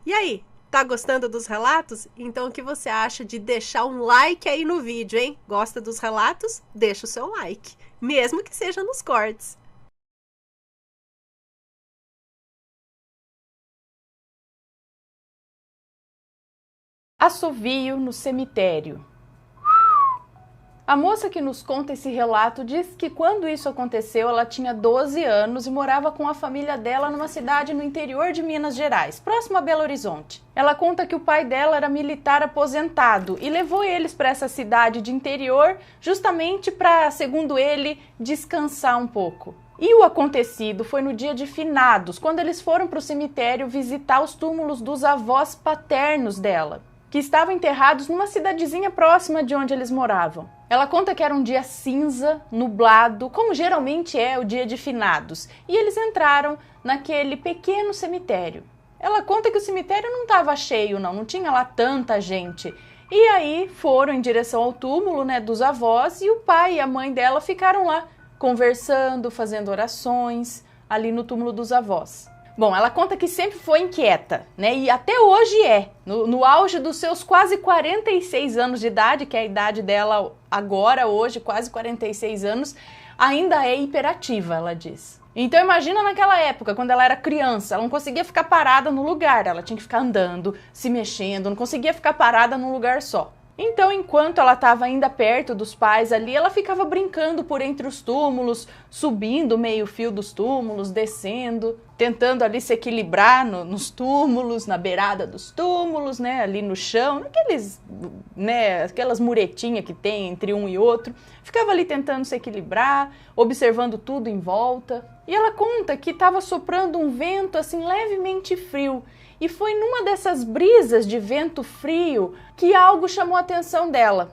E aí, tá gostando dos relatos? Então o que você acha de deixar um like aí no vídeo, hein? Gosta dos relatos? Deixa o seu like, mesmo que seja nos cortes. Assovio no cemitério. A moça que nos conta esse relato diz que quando isso aconteceu ela tinha 12 anos e morava com a família dela numa cidade no interior de Minas Gerais, próximo a Belo Horizonte. Ela conta que o pai dela era militar aposentado e levou eles para essa cidade de interior justamente para, segundo ele, descansar um pouco. E o acontecido foi no dia de finados, quando eles foram para o cemitério visitar os túmulos dos avós paternos dela, que estavam enterrados numa cidadezinha próxima de onde eles moravam. Ela conta que era um dia cinza, nublado, como geralmente é o dia de finados, e eles entraram naquele pequeno cemitério. Ela conta que o cemitério não estava cheio, não tinha lá tanta gente. E aí foram em direção ao túmulo, dos avós, e o pai e a mãe dela ficaram lá, conversando, fazendo orações, ali no túmulo dos avós. Bom, ela conta que sempre foi inquieta, e até hoje é. No auge dos seus quase 46 anos de idade, que é a idade dela agora, hoje, quase 46 anos, ainda é hiperativa, ela diz. Então imagina naquela época, quando ela era criança, ela não conseguia ficar parada no lugar, ela tinha que ficar andando, se mexendo, não conseguia ficar parada num lugar só. Então, enquanto ela estava ainda perto dos pais ali, ela ficava brincando por entre os túmulos, subindo meio fio dos túmulos, descendo, tentando ali se equilibrar nos túmulos, na beirada dos túmulos, ali no chão, aquelas muretinhas que tem entre um e outro. Ficava ali tentando se equilibrar, observando tudo em volta. E ela conta que estava soprando um vento assim levemente frio. E foi numa dessas brisas de vento frio que algo chamou a atenção dela.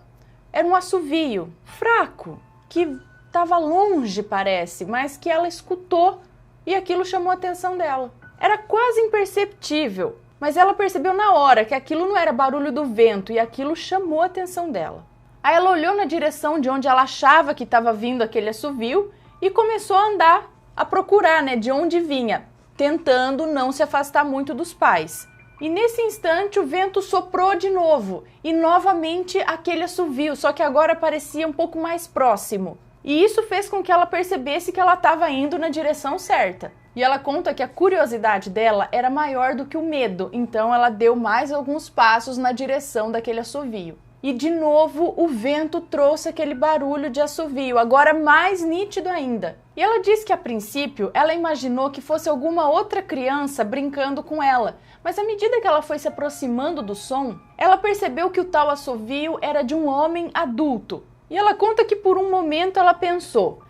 Era um assovio fraco, que estava longe, parece, mas que ela escutou e aquilo chamou a atenção dela. Era quase imperceptível, mas ela percebeu na hora que aquilo não era barulho do vento e aquilo chamou a atenção dela. Aí ela olhou na direção de onde ela achava que estava vindo aquele assovio e começou a andar, a procurar, de onde vinha, tentando não se afastar muito dos pais. E nesse instante o vento soprou de novo e novamente aquele assovio, só que agora parecia um pouco mais próximo. E isso fez com que ela percebesse que ela estava indo na direção certa. E ela conta que a curiosidade dela era maior do que o medo, então ela deu mais alguns passos na direção daquele assovio. E de novo o vento trouxe aquele barulho de assovio, agora mais nítido ainda. E ela diz que a princípio ela imaginou que fosse alguma outra criança brincando com ela, mas à medida que ela foi se aproximando do som, ela percebeu que o tal assovio era de um homem adulto. E ela conta que por um momento ela pensou: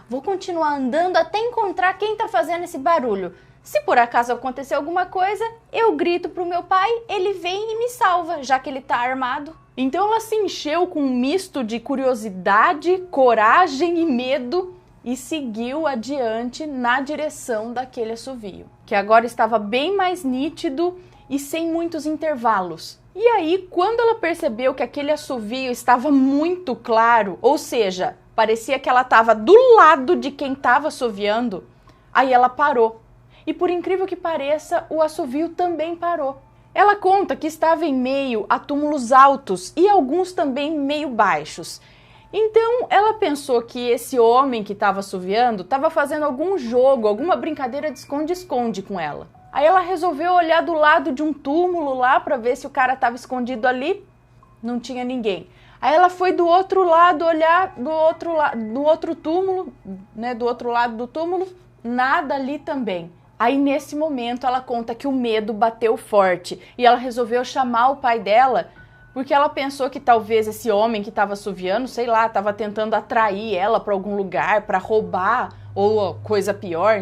vou continuar andando até encontrar quem está fazendo esse barulho. Se por acaso acontecer alguma coisa, eu grito pro meu pai, ele vem e me salva, já que ele tá armado. Então ela se encheu com um misto de curiosidade, coragem e medo e seguiu adiante na direção daquele assovio, que agora estava bem mais nítido e sem muitos intervalos. E aí, quando ela percebeu que aquele assovio estava muito claro, ou seja, parecia que ela estava do lado de quem estava assoviando, aí ela parou. E por incrível que pareça, o assovio também parou. Ela conta que estava em meio a túmulos altos e alguns também meio baixos. Então ela pensou que esse homem que estava assoviando estava fazendo algum jogo, alguma brincadeira de esconde-esconde com ela. Aí ela resolveu olhar do lado de um túmulo lá para ver se o cara estava escondido ali. Não tinha ninguém. Aí ela foi do outro lado olhar do outro túmulo, do outro lado do túmulo, nada ali também. Aí nesse momento ela conta que o medo bateu forte e ela resolveu chamar o pai dela porque ela pensou que talvez esse homem que estava assoviando, estava tentando atrair ela para algum lugar, para roubar ou coisa pior,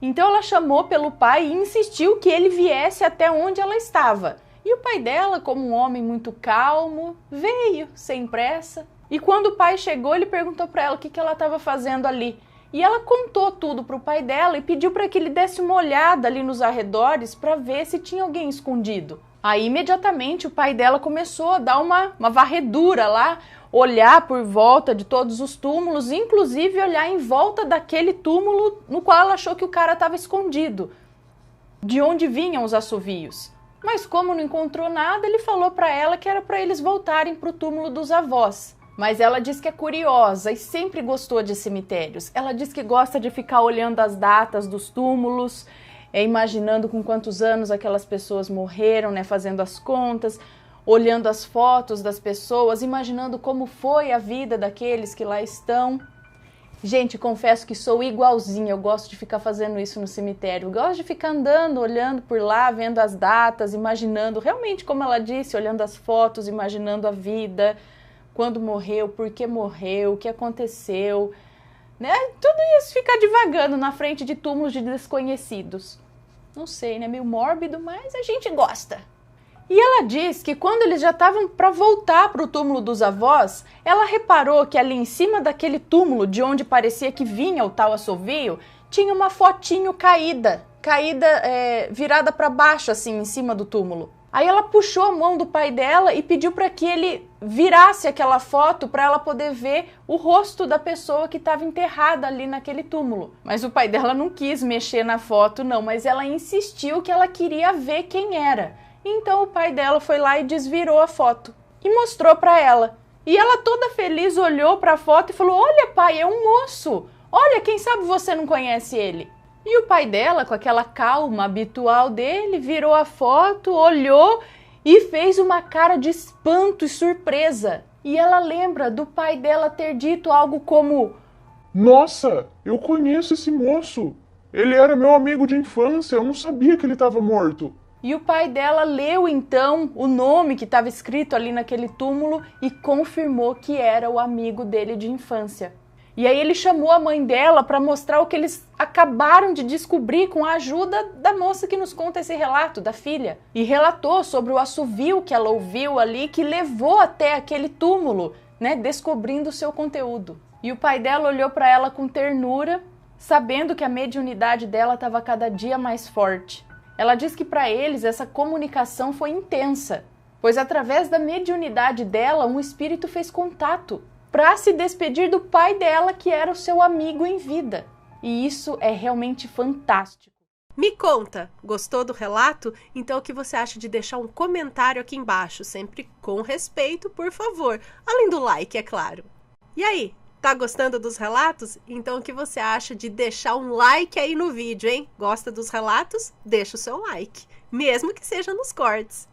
Então ela chamou pelo pai e insistiu que ele viesse até onde ela estava. E o pai dela, como um homem muito calmo, veio sem pressa. E quando o pai chegou, ele perguntou para ela o que ela estava fazendo ali. E ela contou tudo para o pai dela e pediu para que ele desse uma olhada ali nos arredores para ver se tinha alguém escondido. Aí imediatamente o pai dela começou a dar uma varredura lá, olhar por volta de todos os túmulos, inclusive olhar em volta daquele túmulo no qual ela achou que o cara estava escondido, de onde vinham os assovios. Mas como não encontrou nada, ele falou para ela que era para eles voltarem para o túmulo dos avós. Mas ela diz que é curiosa e sempre gostou de cemitérios. Ela diz que gosta de ficar olhando as datas dos túmulos, imaginando com quantos anos aquelas pessoas morreram, né, fazendo as contas, olhando as fotos das pessoas, imaginando como foi a vida daqueles que lá estão. Gente, confesso que sou igualzinha, eu gosto de ficar fazendo isso no cemitério. Eu gosto de ficar andando, olhando por lá, vendo as datas, imaginando, realmente, como ela disse, olhando as fotos, imaginando a vida, quando morreu, por que morreu, o que aconteceu, né? Tudo isso ficar divagando na frente de túmulos de desconhecidos. Não sei, né? Meio mórbido, mas a gente gosta. E ela diz que quando eles já estavam para voltar para o túmulo dos avós, ela reparou que ali em cima daquele túmulo, de onde parecia que vinha o tal assovio, tinha uma fotinho caída, virada para baixo, assim, em cima do túmulo. Aí ela puxou a mão do pai dela e pediu para que ele virasse aquela foto para ela poder ver o rosto da pessoa que estava enterrada ali naquele túmulo. Mas o pai dela não quis mexer na foto, não, mas ela insistiu que ela queria ver quem era. Então o pai dela foi lá e desvirou a foto e mostrou para ela. E ela toda feliz olhou para a foto e falou: "Olha, pai, é um moço. Olha, quem sabe você não conhece ele?" E o pai dela, com aquela calma habitual dele, virou a foto, olhou e fez uma cara de espanto e surpresa. E ela lembra do pai dela ter dito algo como: "Nossa, eu conheço esse moço. Ele era meu amigo de infância, eu não sabia que ele estava morto." E o pai dela leu então o nome que estava escrito ali naquele túmulo e confirmou que era o amigo dele de infância. E aí ele chamou a mãe dela para mostrar o que eles acabaram de descobrir com a ajuda da moça que nos conta esse relato, da filha. E relatou sobre o assovio que ela ouviu ali, que levou até aquele túmulo, né, descobrindo o seu conteúdo. E o pai dela olhou para ela com ternura, sabendo que a mediunidade dela estava cada dia mais forte. Ela diz que para eles essa comunicação foi intensa, pois através da mediunidade dela, um espírito fez contato para se despedir do pai dela, que era o seu amigo em vida. E isso é realmente fantástico. Me conta, gostou do relato? Então o que você acha de deixar um comentário aqui embaixo, sempre com respeito, por favor, além do like, é claro. E aí? Tá gostando dos relatos? Então o que você acha de deixar um like aí no vídeo, hein? Gosta dos relatos? Deixa o seu like, mesmo que seja nos cortes.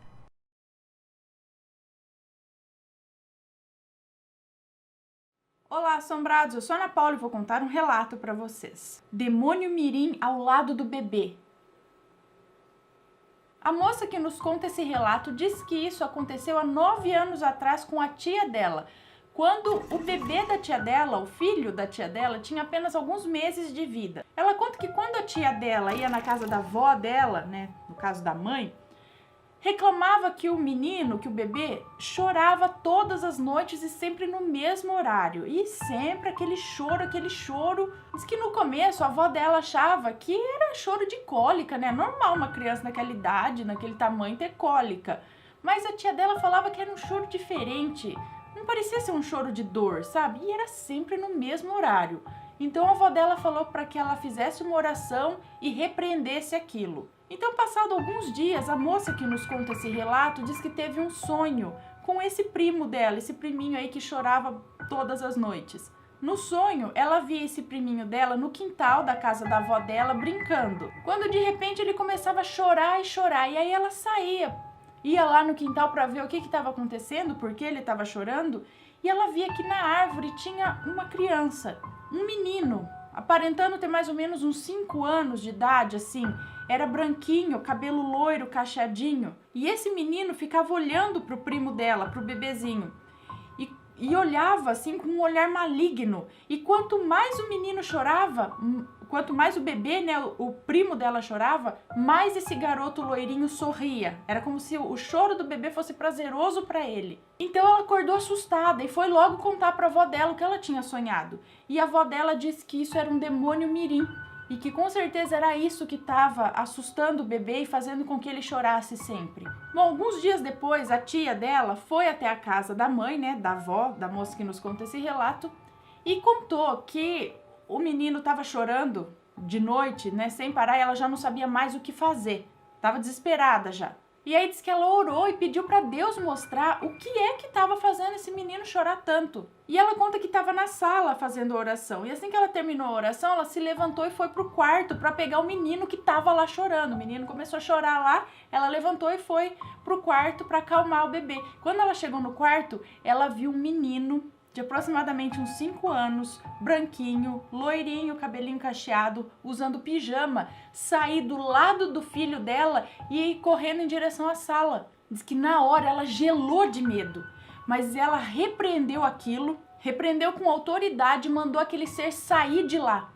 Olá, assombrados! Eu sou a Ana Paula e vou contar um relato para vocês. Demônio mirim ao lado do bebê. A moça que nos conta esse relato diz que isso aconteceu há 9 anos atrás com a tia dela, quando o bebê da tia dela, o filho da tia dela, tinha apenas alguns meses de vida. Ela conta que quando a tia dela ia na casa da avó dela, né, no caso da mãe, reclamava que o menino, que o bebê, chorava todas as noites e sempre no mesmo horário. E sempre aquele choro. Diz que no começo a avó dela achava que era choro de cólica, né? Normal uma criança naquela idade, naquele tamanho, ter cólica. Mas a tia dela falava que era um choro diferente. Não parecia ser um choro de dor, sabe? E era sempre no mesmo horário. Então a avó dela falou para que ela fizesse uma oração e repreendesse aquilo. Então, passado alguns dias, a moça que nos conta esse relato diz que teve um sonho com esse primo dela, esse priminho aí que chorava todas as noites. No sonho, ela via esse priminho dela no quintal da casa da avó dela brincando. Quando de repente ele começava a chorar, e aí ela saía. Ia lá no quintal para ver o que estava acontecendo, porque ele estava chorando, e ela via que na árvore tinha uma criança, um menino, aparentando ter mais ou menos uns 5 anos de idade, assim. Era branquinho, cabelo loiro, cacheadinho. E esse menino ficava olhando pro primo dela, pro bebezinho. E olhava assim com um olhar maligno. E quanto mais o menino chorava, quanto mais o bebê, né, o primo dela chorava, mais esse garoto loirinho sorria. Era como se o choro do bebê fosse prazeroso para ele. Então ela acordou assustada e foi logo contar para a avó dela o que ela tinha sonhado. E a avó dela disse que isso era um demônio mirim. E que com certeza era isso que estava assustando o bebê e fazendo com que ele chorasse sempre. Bom, alguns dias depois, a tia dela foi até a casa da mãe, né, da avó, da moça que nos conta esse relato, e contou que o menino estava chorando de noite, né, sem parar, e ela já não sabia mais o que fazer. Estava desesperada já. E aí diz que ela orou e pediu para Deus mostrar o que é que estava fazendo esse menino chorar tanto. E ela conta que estava na sala fazendo a oração. E assim que ela terminou a oração, ela se levantou e foi pro quarto para pegar o menino que estava lá chorando. O menino começou a chorar lá, ela levantou e foi pro quarto para acalmar o bebê. Quando ela chegou no quarto, ela viu um menino de aproximadamente uns 5 anos, branquinho, loirinho, cabelinho cacheado, usando pijama, sair do lado do filho dela e ir correndo em direção à sala. Diz que na hora ela gelou de medo, mas ela repreendeu aquilo, repreendeu com autoridade e mandou aquele ser sair de lá.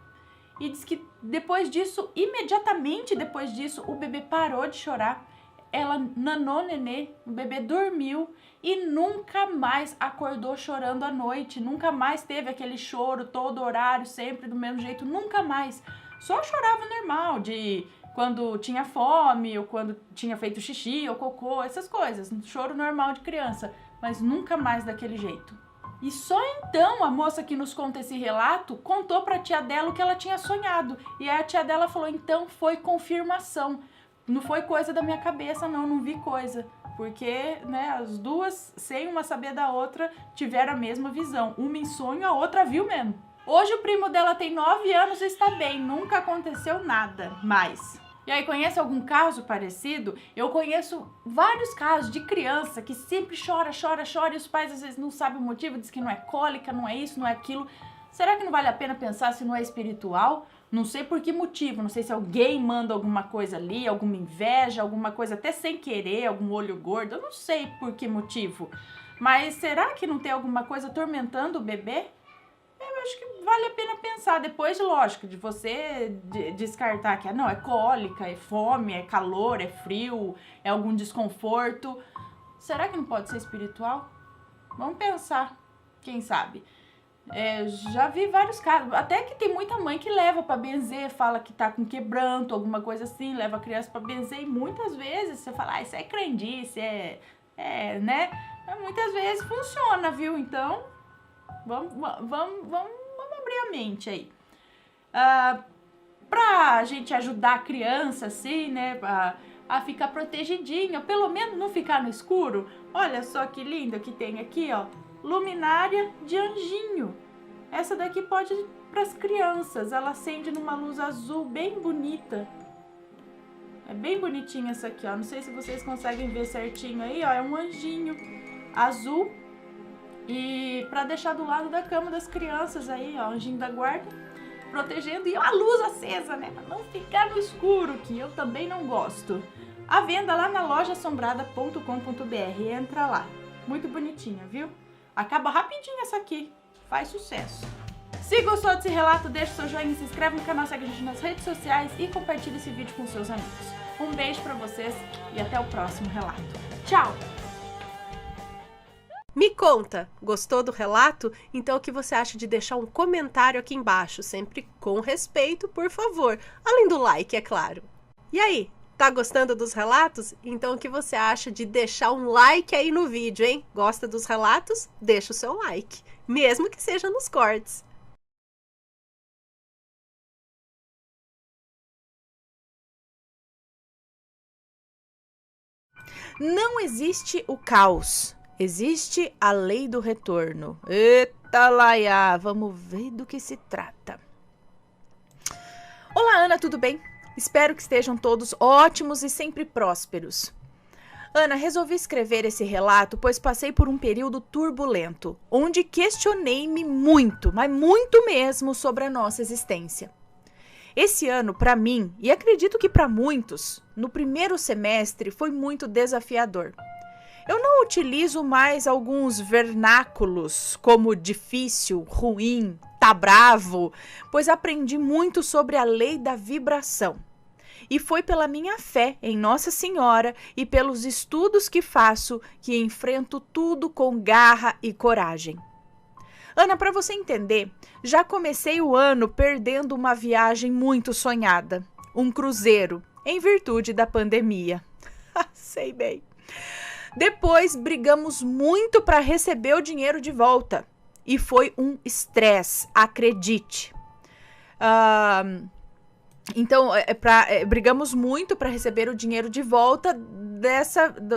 E diz que depois disso, imediatamente depois disso, o bebê parou de chorar, ela nanou nenê, o bebê dormiu e nunca mais acordou chorando à noite, nunca mais teve aquele choro todo horário, sempre do mesmo jeito, nunca mais. Só chorava normal, de quando tinha fome, ou quando tinha feito xixi ou cocô, essas coisas, choro normal de criança, mas nunca mais daquele jeito. E só então a moça que nos conta esse relato contou para a tia dela o que ela tinha sonhado, e aí a tia dela falou, então foi confirmação. Não foi coisa da minha cabeça, não vi coisa. Porque, né, as duas, sem uma saber da outra, tiveram a mesma visão. Uma em sonho, a outra viu mesmo. Hoje o primo dela tem 9 anos e está bem, nunca aconteceu nada mais. E aí, conhece algum caso parecido? Eu conheço vários casos de criança que sempre chora, e os pais às vezes não sabem o motivo, diz que não é cólica, não é isso, não é aquilo. Será que não vale a pena pensar se não é espiritual? Não sei por que motivo, não sei se alguém manda alguma coisa ali, alguma inveja, alguma coisa até sem querer, algum olho gordo, eu não sei por que motivo. Mas será que não tem alguma coisa atormentando o bebê? Eu acho que vale a pena pensar, depois, lógico, de você descartar que não, é cólica, é fome, é calor, é frio, é algum desconforto. Será que não pode ser espiritual? Vamos pensar, quem sabe? Já vi vários casos, até que tem muita mãe que leva pra benzer, fala que tá com quebranto, alguma coisa assim, leva a criança pra benzer e muitas vezes você fala, isso é crendice, né? Mas muitas vezes funciona, viu? Então, vamos abrir a mente aí. Pra gente ajudar a criança, assim, né, a ficar protegidinha, ou pelo menos não ficar no escuro, olha só que lindo que tem aqui, ó. Luminária de anjinho. Essa daqui pode ir para as crianças. Ela acende numa luz azul bem bonita. É bem bonitinha essa aqui, ó. Não sei se vocês conseguem ver certinho aí, ó. É um anjinho azul. E para deixar do lado da cama das crianças aí, ó. Anjinho da guarda. Protegendo e a luz acesa, né? Para não ficar no escuro, que eu também não gosto. À venda lá na lojaassombrada.com.br. Entra lá. Muito bonitinha, viu? Acaba rapidinho essa aqui, faz sucesso. Se gostou desse relato, deixa o seu joinha, se inscreve no canal, segue a gente nas redes sociais e compartilha esse vídeo com seus amigos. Um beijo pra vocês e até o próximo relato. Tchau! Me conta, gostou do relato? Então o que você acha de deixar um comentário aqui embaixo, sempre com respeito, por favor, além do like, é claro. E aí? Tá gostando dos relatos? Então o que você acha de deixar um like aí no vídeo, hein? Gosta dos relatos? Deixa o seu like, mesmo que seja nos cortes. Não existe o caos, existe a lei do retorno. Eita laia, vamos ver do que se trata. Olá, Ana, tudo bem? Espero que estejam todos ótimos e sempre prósperos. Ana, resolvi escrever esse relato pois passei por um período turbulento, onde questionei-me muito, mas muito mesmo, sobre a nossa existência. Esse ano, para mim, e acredito que para muitos, no primeiro semestre foi muito desafiador. Eu não utilizo mais alguns vernáculos como difícil, ruim, tá bravo, pois aprendi muito sobre a lei da vibração. E foi pela minha fé em Nossa Senhora e pelos estudos que faço que enfrento tudo com garra e coragem. Ana, para você entender, já comecei o ano perdendo uma viagem muito sonhada, um cruzeiro, em virtude da pandemia. Sei bem. Depois brigamos muito para receber o dinheiro de volta. E foi um estresse, acredite. Então, brigamos muito para receber o dinheiro de volta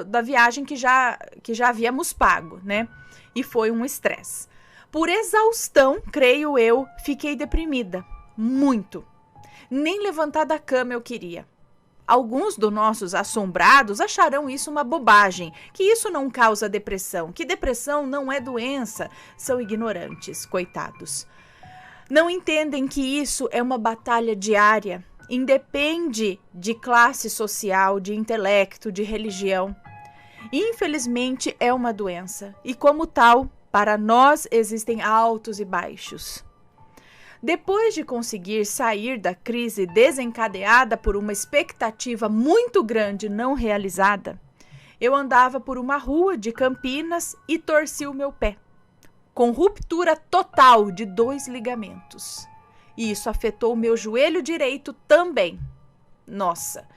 da viagem que já havíamos pago, né? E foi um estresse. Por exaustão, creio eu, fiquei deprimida. Muito. Nem levantar da cama eu queria. Alguns dos nossos assombrados acharão isso uma bobagem, que isso não causa depressão, que depressão não é doença. São ignorantes, coitados. Não entendem que isso é uma batalha diária, independe de classe social, de intelecto, de religião. Infelizmente é uma doença e, como tal, para nós existem altos e baixos. Depois de conseguir sair da crise desencadeada por uma expectativa muito grande não realizada, eu andava por uma rua de Campinas e torci o meu pé, com ruptura total de 2 ligamentos. E isso afetou o meu joelho direito também. Nossa,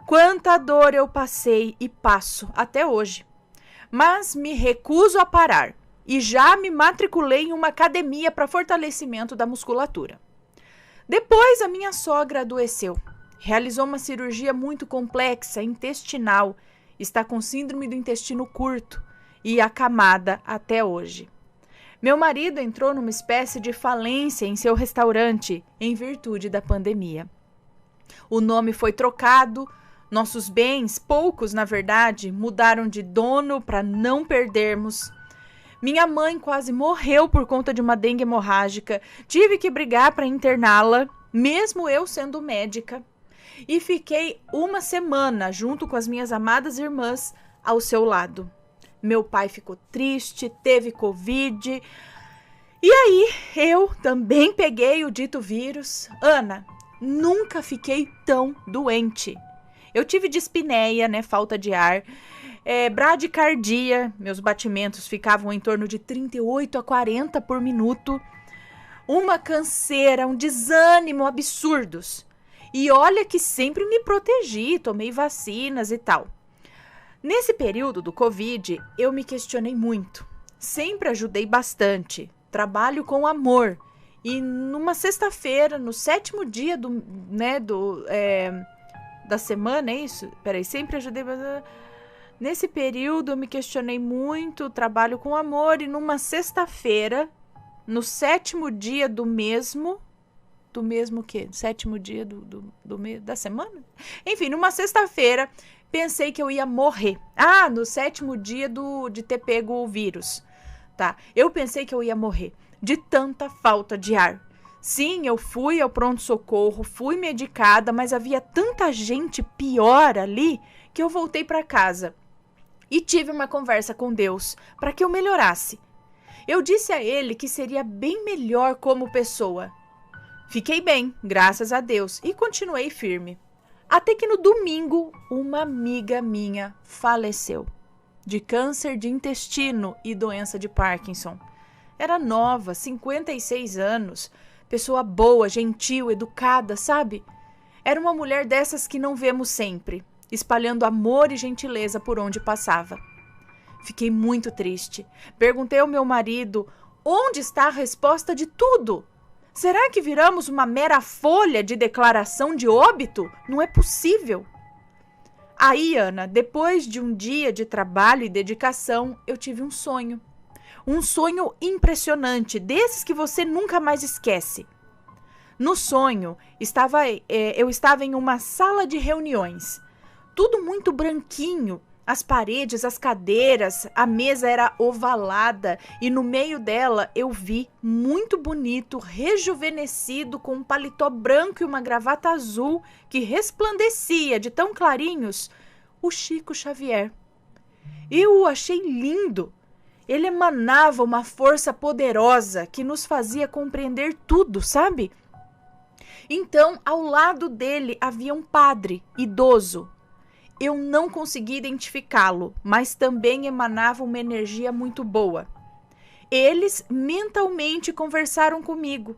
quanta dor eu passei e passo até hoje. Mas me recuso a parar. E já me matriculei em uma academia para fortalecimento da musculatura. Depois, a minha sogra adoeceu. Realizou uma cirurgia muito complexa, intestinal. Está com síndrome do intestino curto e acamada até hoje. Meu marido entrou numa espécie de falência em seu restaurante em virtude da pandemia. O nome foi trocado. Nossos bens, poucos na verdade, mudaram de dono para não perdermos. Minha mãe quase morreu por conta de uma dengue hemorrágica. Tive que brigar para interná-la, mesmo eu sendo médica. E fiquei uma semana junto com as minhas amadas irmãs ao seu lado. Meu pai ficou triste, teve Covid. E aí, eu também peguei o dito vírus. Ana, nunca fiquei tão doente. Eu tive dispneia, né, falta de ar. Bradicardia, meus batimentos ficavam em torno de 38 a 40 por minuto. Uma canseira, um desânimo absurdos. E olha que sempre me protegi, tomei vacinas e tal. Nesse período do Covid, eu me questionei muito. Sempre ajudei bastante. Trabalho com amor. E numa sexta-feira, no 7º dia da semana, é isso? Peraí, sempre ajudei bastante. Nesse período eu me questionei muito, trabalho com amor, e numa sexta-feira, no 7º dia do mesmo quê? 7º dia da semana? Enfim, numa sexta-feira, pensei que eu ia morrer. No 7º dia de ter pego o vírus, tá? Eu pensei que eu ia morrer de tanta falta de ar. Sim, eu fui ao pronto-socorro, fui medicada, mas havia tanta gente pior ali que eu voltei para casa. E tive uma conversa com Deus para que eu melhorasse. Eu disse a ele que seria bem melhor como pessoa. Fiquei bem, graças a Deus, e continuei firme. Até que no domingo, uma amiga minha faleceu de câncer de intestino e doença de Parkinson. Era nova, 56 anos, pessoa boa, gentil, educada, sabe? Era uma mulher dessas que não vemos sempre, espalhando amor e gentileza por onde passava. Fiquei muito triste. Perguntei ao meu marido, onde está a resposta de tudo? Será que viramos uma mera folha de declaração de óbito? Não é possível. Aí, Ana, depois de um dia de trabalho e dedicação, eu tive um sonho. Um sonho impressionante, desses que você nunca mais esquece. No sonho, eu estava em uma sala de reuniões. Tudo muito branquinho, as paredes, as cadeiras, a mesa era ovalada e no meio dela eu vi, muito bonito, rejuvenescido, com um paletó branco e uma gravata azul que resplandecia de tão clarinhos, o Chico Xavier. Eu o achei lindo. Ele emanava uma força poderosa que nos fazia compreender tudo, sabe? Então, ao lado dele havia um padre idoso. Eu não consegui identificá-lo, mas também emanava uma energia muito boa. Eles mentalmente conversaram comigo.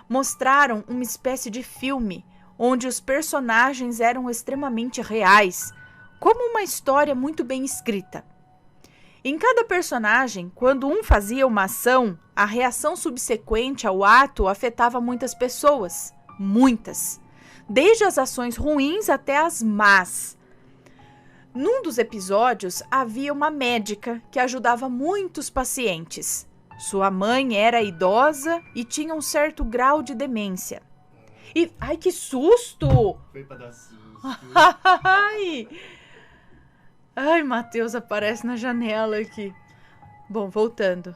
Mostraram uma espécie de filme, onde os personagens eram extremamente reais, como uma história muito bem escrita. Em cada personagem, quando um fazia uma ação, a reação subsequente ao ato afetava muitas pessoas. Muitas. Desde as ações ruins até as más. Num dos episódios, havia uma médica que ajudava muitos pacientes. Sua mãe era idosa e tinha um certo grau de demência. E... Ai, que susto! Foi pra dar susto. Ai, Matheus aparece na janela aqui. Bom, voltando.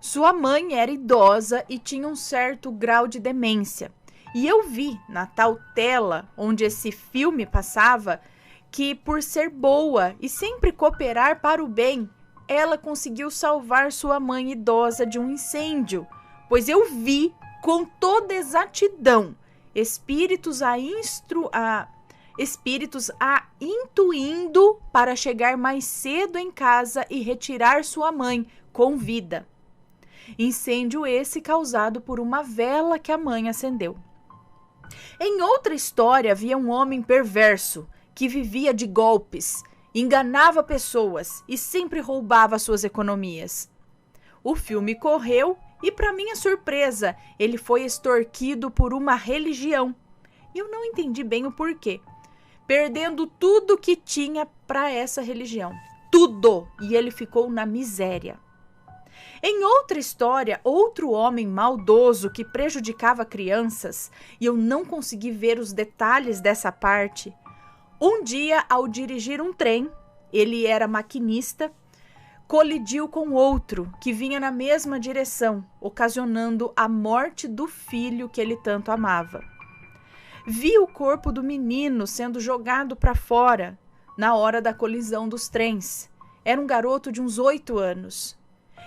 Sua mãe era idosa e tinha um certo grau de demência. E eu vi na tal tela onde esse filme passava que, por ser boa e sempre cooperar para o bem, ela conseguiu salvar sua mãe idosa de um incêndio. Pois eu vi com toda exatidão espíritos a intuindo para chegar mais cedo em casa e retirar sua mãe com vida. Incêndio esse causado por uma vela que a mãe acendeu. Em outra história havia um homem perverso que vivia de golpes, enganava pessoas e sempre roubava suas economias. O filme correu e, para minha surpresa, ele foi extorquido por uma religião. Eu não entendi bem o porquê, perdendo tudo que tinha para essa religião. Tudo! E ele ficou na miséria. Em outra história, outro homem maldoso que prejudicava crianças, e eu não consegui ver os detalhes dessa parte. Um dia, ao dirigir um trem, ele era maquinista, colidiu com outro que vinha na mesma direção, ocasionando a morte do filho que ele tanto amava. Vi o corpo do menino sendo jogado para fora na hora da colisão dos trens. Era um garoto de uns 8 anos.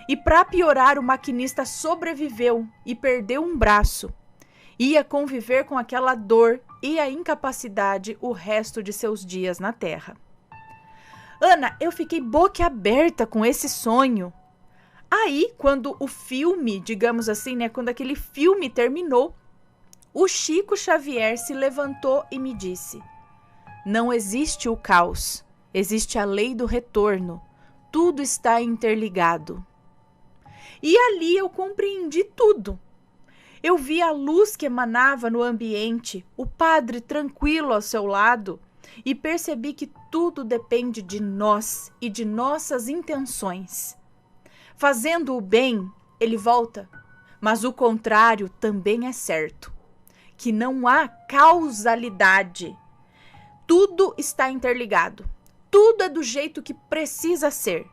E para piorar, o maquinista sobreviveu e perdeu um braço. Ia conviver com aquela dor e a incapacidade o resto de seus dias na Terra. Ana, eu fiquei boquiaberta com esse sonho. Aí, quando o filme, digamos assim, né, quando aquele filme terminou, o Chico Xavier se levantou e me disse: não existe o caos, existe a lei do retorno. Tudo está interligado. E ali eu compreendi tudo. Eu vi a luz que emanava no ambiente, o padre tranquilo ao seu lado, e percebi que tudo depende de nós e de nossas intenções. Fazendo o bem, ele volta, mas o contrário também é certo, que não há causalidade. Tudo está interligado, tudo é do jeito que precisa ser.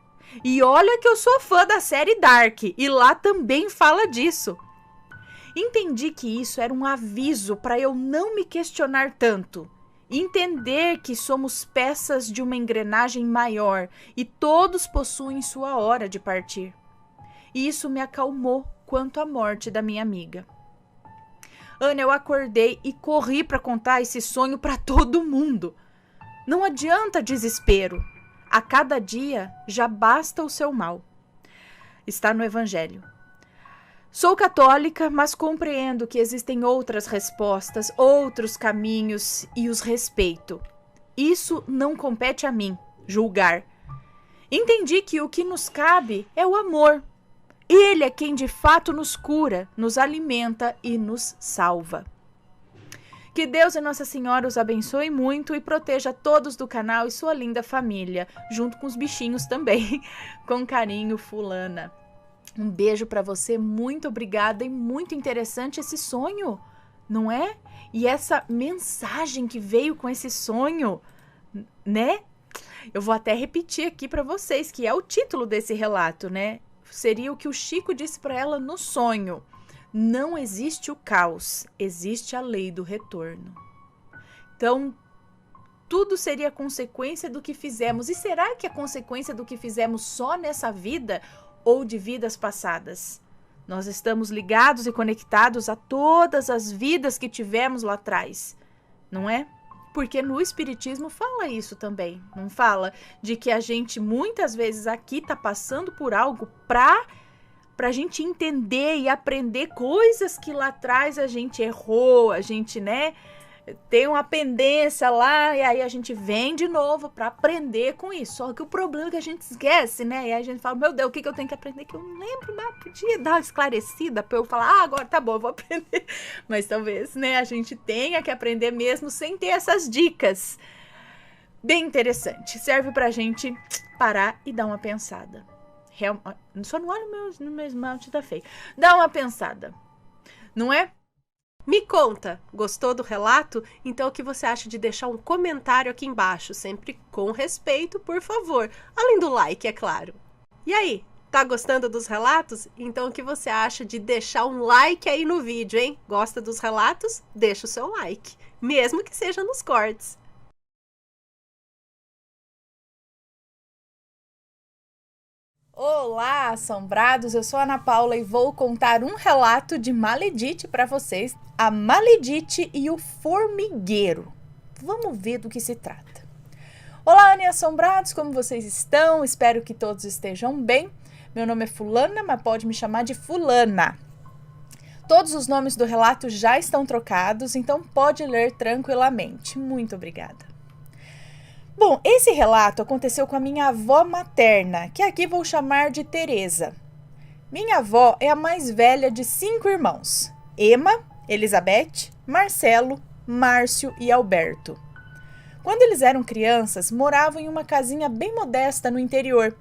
E olha que eu sou fã da série Dark, e lá também fala disso. Entendi que isso era um aviso para eu não me questionar tanto. Entender que somos peças de uma engrenagem maior e todos possuem sua hora de partir. E isso me acalmou quanto à morte da minha amiga. Ana, eu acordei e corri para contar esse sonho para todo mundo. Não adianta desespero. A cada dia já basta o seu mal. Está no Evangelho. Sou católica, mas compreendo que existem outras respostas, outros caminhos e os respeito. Isso não compete a mim, julgar. Entendi que o que nos cabe é o amor. Ele é quem de fato nos cura, nos alimenta e nos salva. Que Deus e Nossa Senhora os abençoe muito e proteja todos do canal e sua linda família, junto com os bichinhos também. Com carinho, Fulana. Um beijo para você, muito obrigada e muito interessante esse sonho, não é? E essa mensagem que veio com esse sonho, né? Eu vou até repetir aqui para vocês, que é o título desse relato, né? Seria o que o Chico disse para ela no sonho. Não existe o caos, existe a lei do retorno. Então, tudo seria consequência do que fizemos. E será que é consequência do que fizemos só nessa vida ou de vidas passadas? Nós estamos ligados e conectados a todas as vidas que tivemos lá atrás, não é? Porque no Espiritismo fala isso também, não fala? De que a gente muitas vezes aqui está passando por algo para a gente entender e aprender coisas que lá atrás a gente errou, a gente, né, tem uma pendência lá, e aí a gente vem de novo para aprender com isso. Só que o problema é que a gente esquece, né? E aí a gente fala, meu Deus, o que eu tenho que aprender? Que eu não lembro, mas podia dar uma esclarecida para eu falar, agora tá bom, eu vou aprender. Mas talvez, né, a gente tenha que aprender mesmo sem ter essas dicas. Bem interessante. Serve pra gente parar e dar uma pensada. Só não olha no meu esmalte, tá feio. Dá uma pensada, não é? Me conta, gostou do relato? Então o que você acha de deixar um comentário aqui embaixo, sempre com respeito, por favor. Além do like, é claro. E aí, tá gostando dos relatos? Então o que você acha de deixar um like aí no vídeo, hein? Gosta dos relatos? Deixa o seu like, mesmo que seja nos cortes. Olá, assombrados! Eu sou a Ana Paula e vou contar um relato de Maledite para vocês. A Maledite e o Formigueiro. Vamos ver do que se trata. Olá, Ana e assombrados! Como vocês estão? Espero que todos estejam bem. Meu nome é Fulana, mas pode me chamar de Fulana. Todos os nomes do relato já estão trocados, então pode ler tranquilamente. Muito obrigada. Bom, esse relato aconteceu com a minha avó materna, que aqui vou chamar de Teresa. Minha avó é a mais velha de 5 irmãos: Emma, Elizabeth, Marcelo, Márcio e Alberto. Quando eles eram crianças, moravam em uma casinha bem modesta no interior.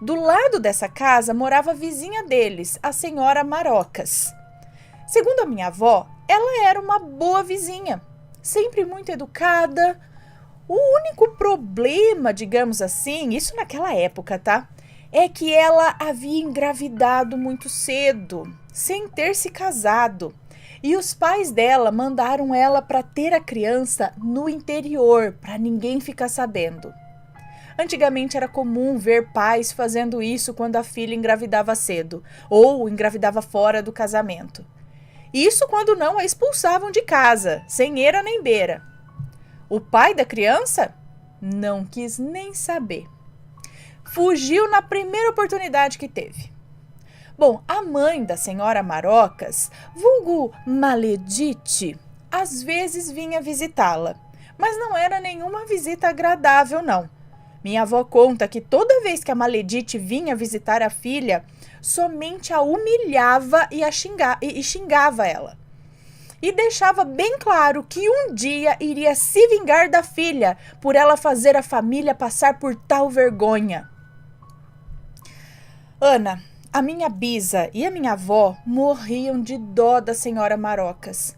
Do lado dessa casa morava a vizinha deles, a senhora Marocas. Segundo a minha avó, ela era uma boa vizinha, sempre muito educada. O único problema, digamos assim, isso naquela época, tá? É que ela havia engravidado muito cedo, sem ter se casado. E os pais dela mandaram ela para ter a criança no interior, para ninguém ficar sabendo. Antigamente era comum ver pais fazendo isso quando a filha engravidava cedo, ou engravidava fora do casamento. Isso quando não a expulsavam de casa, sem eira nem beira. O pai da criança não quis nem saber. Fugiu na primeira oportunidade que teve. Bom, a mãe da senhora Marocas, vulgo Maledite, às vezes vinha visitá-la, mas não era nenhuma visita agradável, não. Minha avó conta que toda vez que a Maledite vinha visitar a filha, somente a humilhava e xingava ela. E deixava bem claro que um dia iria se vingar da filha por ela fazer a família passar por tal vergonha. Ana, a minha bisa e a minha avó morriam de dó da senhora Marocas.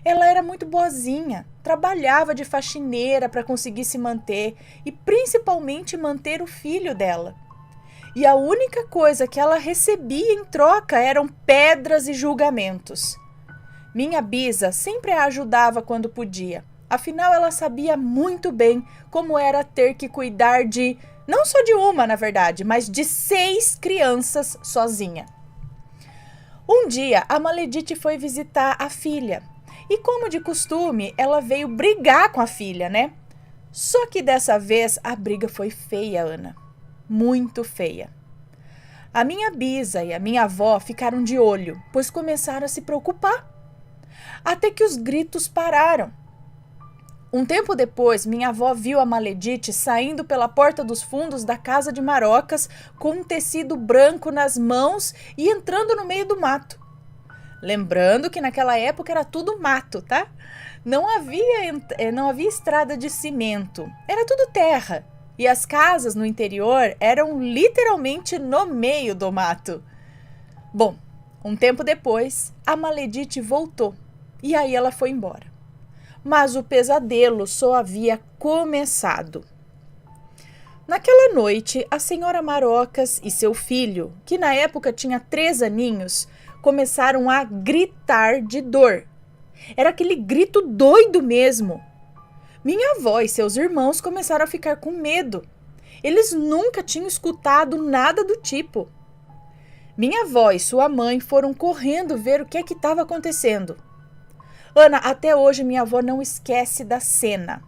Ela era muito boazinha, trabalhava de faxineira para conseguir se manter e principalmente manter o filho dela. E a única coisa que ela recebia em troca eram pedras e julgamentos. Minha bisa sempre a ajudava quando podia. Afinal, ela sabia muito bem como era ter que cuidar de, não só de uma, na verdade, mas de 6 crianças sozinha. Um dia, a Maledite foi visitar a filha. E como de costume, ela veio brigar com a filha, né? Só que dessa vez a briga foi feia, Ana. Muito feia. A minha bisa e a minha avó ficaram de olho, pois começaram a se preocupar. Até que os gritos pararam. Um tempo depois, minha avó viu a Maledite saindo pela porta dos fundos da casa de Marocas com um tecido branco nas mãos e entrando no meio do mato. Lembrando que naquela época era tudo mato, tá? Não havia estrada de cimento, era tudo terra. E as casas no interior eram literalmente no meio do mato. Bom, um tempo depois, a Maledite voltou. E aí ela foi embora. Mas o pesadelo só havia começado. Naquela noite, a senhora Marocas e seu filho, que na época tinha 3 aninhos, começaram a gritar de dor. Era aquele grito doido mesmo. Minha avó e seus irmãos começaram a ficar com medo. Eles nunca tinham escutado nada do tipo. Minha avó e sua mãe foram correndo ver o que estava acontecendo. Ana, até hoje minha avó não esquece da cena.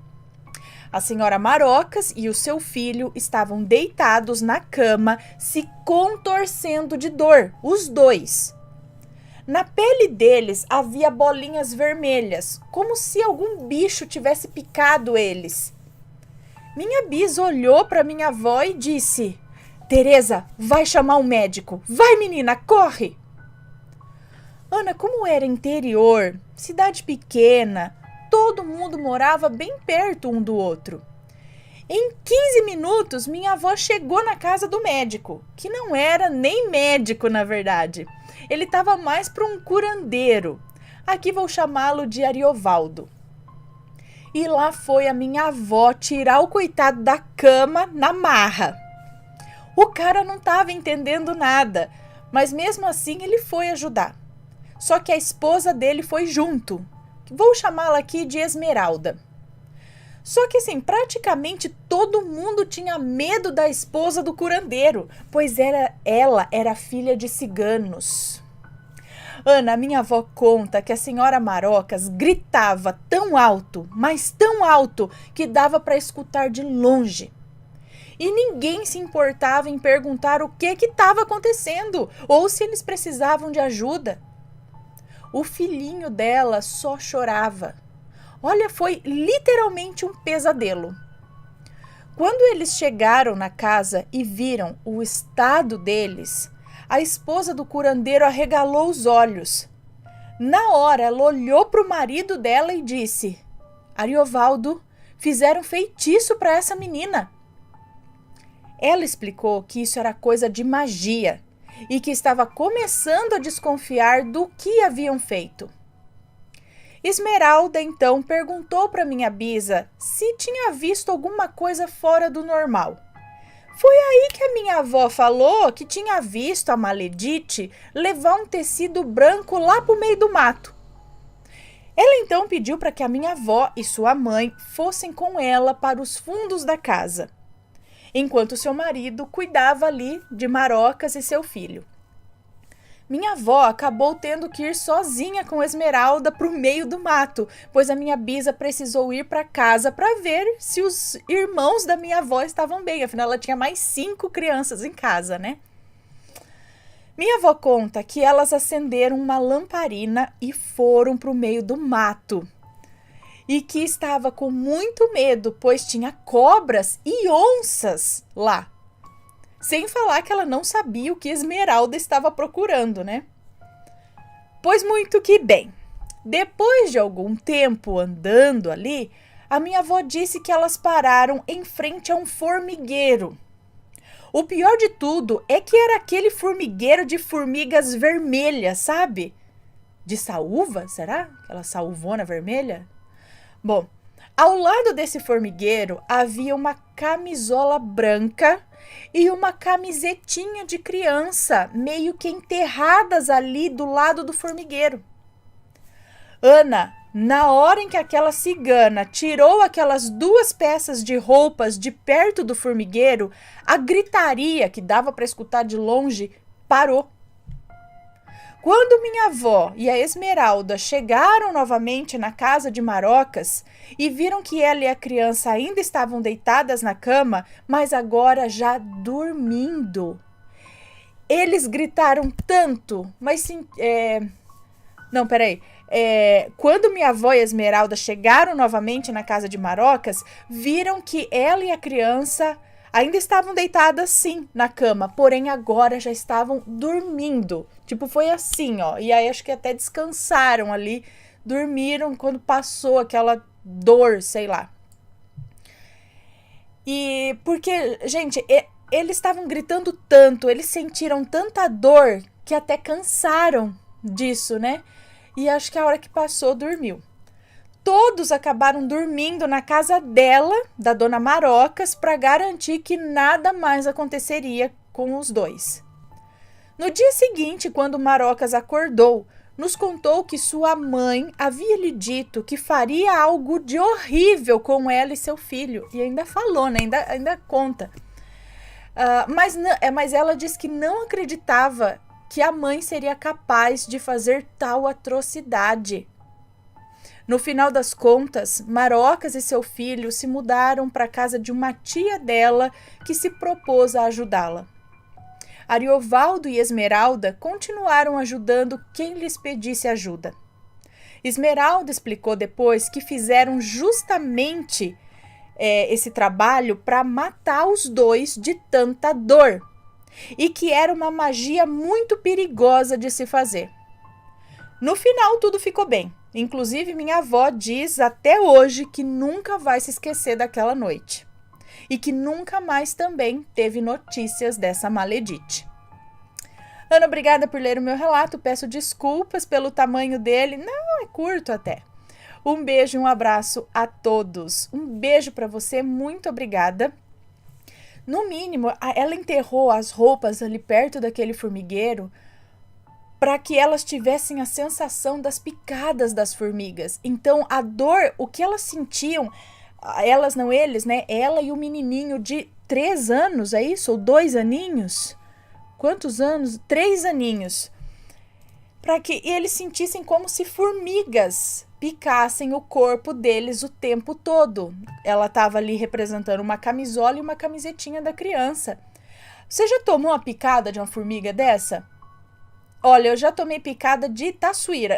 A senhora Marocas e o seu filho estavam deitados na cama, se contorcendo de dor, os dois. Na pele deles havia bolinhas vermelhas, como se algum bicho tivesse picado eles. Minha bis olhou para minha avó e disse: Teresa, vai chamar um médico. Vai, menina, corre! Ana, como era interior, cidade pequena, todo mundo morava bem perto um do outro. Em 15 minutos, minha avó chegou na casa do médico, que não era nem médico, na verdade. Ele estava mais para um curandeiro. Aqui vou chamá-lo de Ariovaldo. E lá foi a minha avó tirar o coitado da cama na marra. O cara não estava entendendo nada, mas mesmo assim ele foi ajudar. Só que a esposa dele foi junto. Vou chamá-la aqui de Esmeralda. Só que assim, praticamente todo mundo tinha medo da esposa do curandeiro, pois ela era filha de ciganos. Ana, minha avó conta que a senhora Marocas gritava tão alto, mas tão alto, que dava para escutar de longe. E ninguém se importava em perguntar o que estava acontecendo ou se eles precisavam de ajuda. O filhinho dela só chorava. Olha, foi literalmente um pesadelo. Quando eles chegaram na casa e viram o estado deles, a esposa do curandeiro arregalou os olhos. Na hora, ela olhou para o marido dela e disse: Ariovaldo, fizeram feitiço para essa menina. Ela explicou que isso era coisa de magia e que estava começando a desconfiar do que haviam feito. Esmeralda, então, perguntou para minha bisa se tinha visto alguma coisa fora do normal. Foi aí que a minha avó falou que tinha visto a Maledite levar um tecido branco lá para o meio do mato. Ela então pediu para que a minha avó e sua mãe fossem com ela para os fundos da casa, enquanto seu marido cuidava ali de Marocas e seu filho. Minha avó acabou tendo que ir sozinha com Esmeralda para o meio do mato, pois a minha bisa precisou ir para casa para ver se os irmãos da minha avó estavam bem. Afinal, ela tinha mais 5 crianças em casa, né? Minha avó conta que elas acenderam uma lamparina e foram para o meio do mato. E que estava com muito medo, pois tinha cobras e onças lá. Sem falar que ela não sabia o que Esmeralda estava procurando, né? Pois muito que bem. Depois de algum tempo andando ali, a minha avó disse que elas pararam em frente a um formigueiro. O pior de tudo é que era aquele formigueiro de formigas vermelhas, sabe? De saúva, será? Aquela saúvona vermelha? Bom, ao lado desse formigueiro havia uma camisola branca e uma camisetinha de criança, meio que enterradas ali do lado do formigueiro. Ana, na hora em que aquela cigana tirou aquelas 2 peças de roupas de perto do formigueiro, a gritaria que dava para escutar de longe parou. Quando minha avó e a Esmeralda chegaram novamente na casa de Marocas e viram que ela e a criança ainda estavam deitadas na cama, mas agora já dormindo, eles gritaram tanto, mas sim... Não, peraí. Quando minha avó e a Esmeralda chegaram novamente na casa de Marocas, viram que ela e a criança ainda estavam deitadas sim na cama, porém agora já estavam dormindo. Tipo, foi assim, ó. E aí acho que até descansaram ali, dormiram quando passou aquela dor, sei lá. E porque, gente, eles estavam gritando tanto, eles sentiram tanta dor que até cansaram disso, né? E acho que a hora que passou, dormiu. Todos acabaram dormindo na casa dela, da dona Marocas, para garantir que nada mais aconteceria com os dois. No dia seguinte, quando Marocas acordou, nos contou que sua mãe havia lhe dito que faria algo de horrível com ela e seu filho. E ainda falou, né? Ainda conta. Mas ela disse que não acreditava que a mãe seria capaz de fazer tal atrocidade. No final das contas, Marocas e seu filho se mudaram para a casa de uma tia dela que se propôs a ajudá-la. Ariovaldo e Esmeralda continuaram ajudando quem lhes pedisse ajuda. Esmeralda explicou depois que fizeram justamente esse trabalho para matar os dois de tanta dor e que era uma magia muito perigosa de se fazer. No final, tudo ficou bem. Inclusive, minha avó diz até hoje que nunca vai se esquecer daquela noite e que nunca mais também teve notícias dessa maledite. Ana, obrigada por ler o meu relato. Peço desculpas pelo tamanho dele. Não, é curto até. Um beijo e um abraço a todos. Um beijo para você, muito obrigada. No mínimo, ela enterrou as roupas ali perto daquele formigueiro para que elas tivessem a sensação das picadas das formigas. Então, a dor, o que elas sentiam, elas não eles, né? Ela e o menininho de 3 anos, é isso? Ou 2 aninhos? Quantos anos? 3 aninhos. Para que eles sentissem como se formigas picassem o corpo deles o tempo todo. Ela estava ali representando uma camisola e uma camisetinha da criança. Você já tomou uma picada de uma formiga dessa? Olha, eu já tomei picada de taçuíra.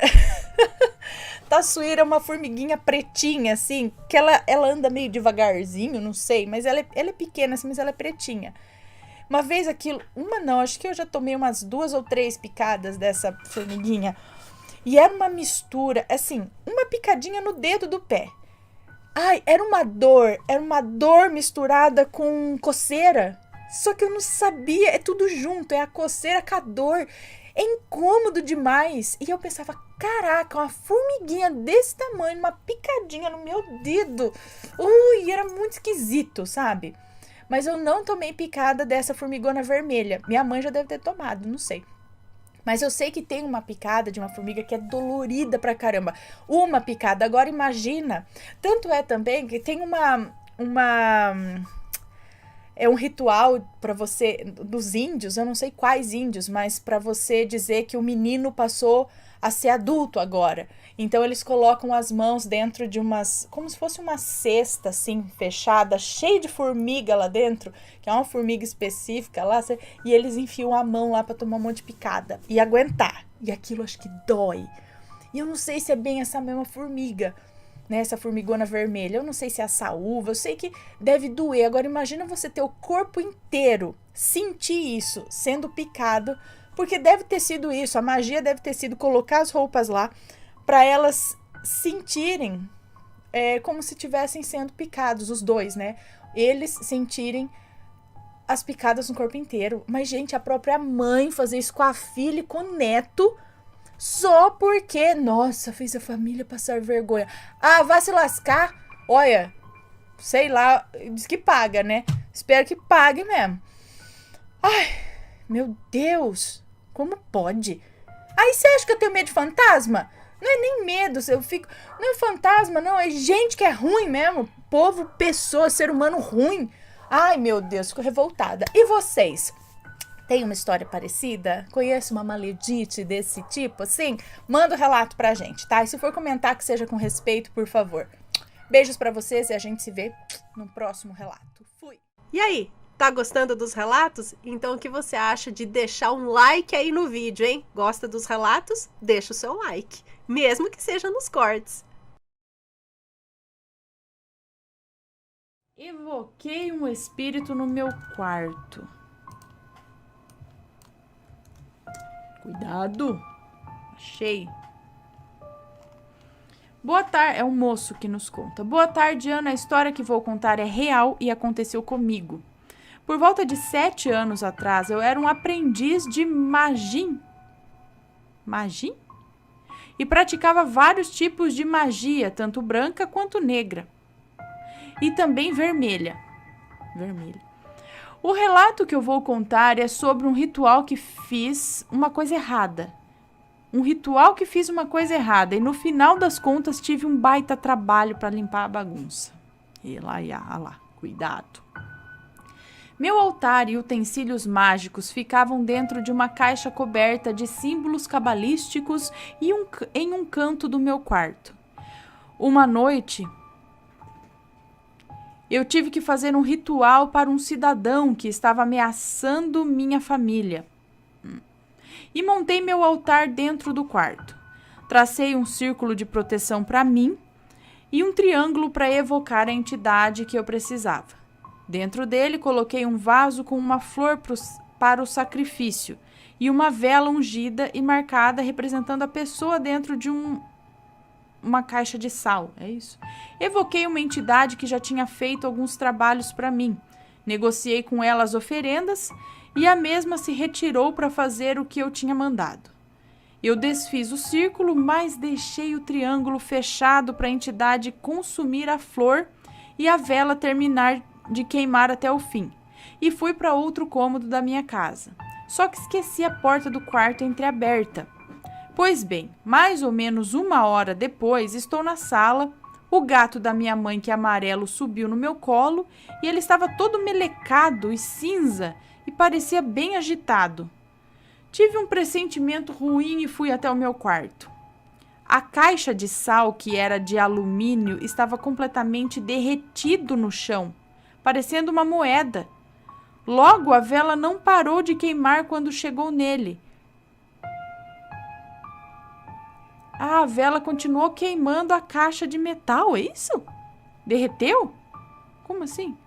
Taçuíra é uma formiguinha pretinha, assim, que ela anda meio devagarzinho, não sei, mas ela é pequena, assim, mas ela é pretinha. Uma vez aquilo, acho que eu já tomei umas 2 ou 3 picadas dessa formiguinha. E era uma mistura, assim, uma picadinha no dedo do pé. Ai, era uma dor misturada com coceira. Só que eu não sabia, é tudo junto, é a coceira com a dor. É incômodo demais. E eu pensava, caraca, uma formiguinha desse tamanho, uma picadinha no meu dedo. Ui, era muito esquisito, sabe? Mas eu não tomei picada dessa formigona vermelha. Minha mãe já deve ter tomado, não sei. Mas eu sei que tem uma picada de uma formiga que é dolorida pra caramba. Uma picada. Agora imagina. Tanto é também que tem é um ritual para você, dos índios, eu não sei quais índios, mas para você dizer que o menino passou a ser adulto agora. Então eles colocam as mãos dentro de como se fosse uma cesta assim, fechada, cheia de formiga lá dentro, que é uma formiga específica lá, e eles enfiam a mão lá para tomar um monte de picada e aguentar. E aquilo acho que dói. E eu não sei se é bem essa mesma formiga, né, essa formigona vermelha. Eu não sei se é a saúva, eu sei que deve doer. Agora imagina você ter o corpo inteiro, sentir isso, sendo picado, porque deve ter sido isso, a magia deve ter sido colocar as roupas lá, para elas sentirem como se estivessem sendo picados, os dois, né? Eles sentirem as picadas no corpo inteiro. Mas, gente, a própria mãe fazer isso com a filha e com o neto, só porque, nossa, fez a família passar vergonha. Ah, vá se lascar. Olha, sei lá, diz que paga, né? Espero que pague mesmo. Ai, meu Deus, como pode? Aí você acha que eu tenho medo de fantasma? Não é nem medo, eu fico... Não é fantasma, não, é gente que é ruim mesmo. Povo, pessoa, ser humano ruim. Ai, meu Deus, fico revoltada. E vocês? Tem uma história parecida? Conhece uma maledite desse tipo, assim? Manda um relato pra gente, tá? E se for comentar, que seja com respeito, por favor. Beijos pra vocês e a gente se vê no próximo relato. Fui! E aí? Tá gostando dos relatos? Então o que você acha de deixar um like aí no vídeo, hein? Gosta dos relatos? Deixa o seu like, mesmo que seja nos cortes. Evoquei um espírito no meu quarto. Cuidado! Achei. Boa tarde, é um moço que nos conta. Boa tarde, Ana. A história que vou contar é real e aconteceu comigo. Por volta de 7 anos atrás, eu era um aprendiz de magim. Magim? E praticava vários tipos de magia, tanto branca quanto negra. E também vermelha. O relato que eu vou contar é sobre um ritual que fiz uma coisa errada. E no final das contas tive um baita trabalho para limpar a bagunça. E lá, cuidado. Meu altar e utensílios mágicos ficavam dentro de uma caixa coberta de símbolos cabalísticos e em um canto do meu quarto. Uma noite, Eu tive que fazer um ritual para um cidadão que estava ameaçando minha família. E montei meu altar dentro do quarto. Tracei um círculo de proteção para mim e um triângulo para evocar a entidade que eu precisava. Dentro dele, coloquei um vaso com uma flor para o sacrifício e uma vela ungida e marcada representando a pessoa dentro de uma caixa de sal, é isso? Evoquei uma entidade que já tinha feito alguns trabalhos para mim. Negociei com ela as oferendas e a mesma se retirou para fazer o que eu tinha mandado. Eu desfiz o círculo, mas deixei o triângulo fechado para a entidade consumir a flor e a vela terminar de queimar até o fim. E fui para outro cômodo da minha casa. Só que esqueci a porta do quarto entreaberta. Pois bem, mais ou menos 1 hora depois, estou na sala. O gato da minha mãe, que é amarelo, subiu no meu colo e ele estava todo melecado e cinza e parecia bem agitado. Tive um pressentimento ruim e fui até o meu quarto. A caixa de sal, que era de alumínio, estava completamente derretido no chão, parecendo uma moeda. Logo, a vela não parou de queimar quando chegou nele. A vela continuou queimando a caixa de metal, é isso? Derreteu? Como assim?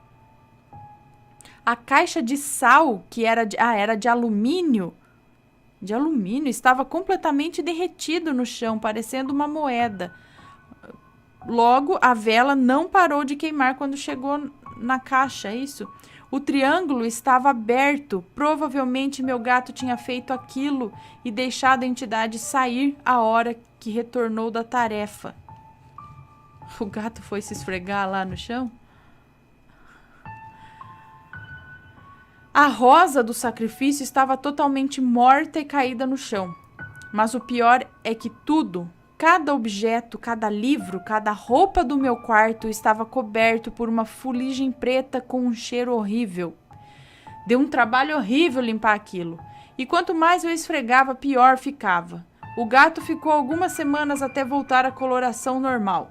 A caixa de sal, que era de alumínio, estava completamente derretido no chão, parecendo uma moeda. Logo, a vela não parou de queimar quando chegou na caixa, é isso? O triângulo estava aberto. Provavelmente meu gato tinha feito aquilo e deixado a entidade sair a hora que retornou da tarefa. O gato foi se esfregar lá no chão? A rosa do sacrifício estava totalmente morta e caída no chão. Mas o pior é que tudo, cada objeto, cada livro, cada roupa do meu quarto estava coberto por uma fuligem preta com um cheiro horrível. Deu um trabalho horrível limpar aquilo. E quanto mais eu esfregava, pior ficava. O gato ficou algumas semanas até voltar à coloração normal.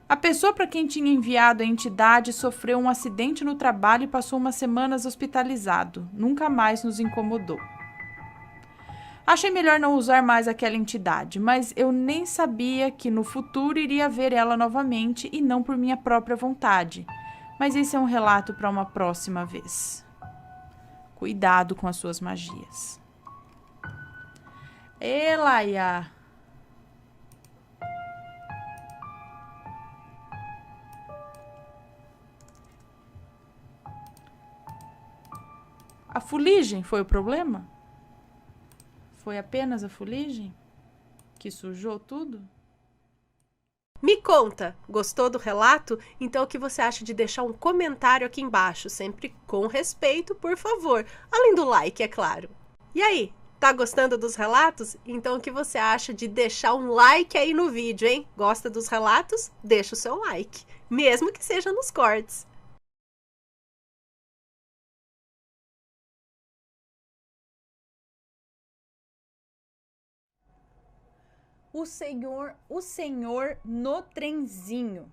A pessoa para quem tinha enviado a entidade sofreu um acidente no trabalho e passou umas semanas hospitalizado. Nunca mais nos incomodou. Achei melhor não usar mais aquela entidade, mas eu nem sabia que no futuro iria ver ela novamente e não por minha própria vontade. Mas esse é um relato para uma próxima vez. Cuidado com as suas magias. Elaia! A fuligem foi o problema? Foi apenas a fuligem que sujou tudo? Me conta, gostou do relato? Então o que você acha de deixar um comentário aqui embaixo, sempre com respeito, por favor. Além do like, é claro. E aí, tá gostando dos relatos? Então o que você acha de deixar um like aí no vídeo, hein? Gosta dos relatos? Deixa o seu like, mesmo que seja nos cortes. O Senhor no trenzinho.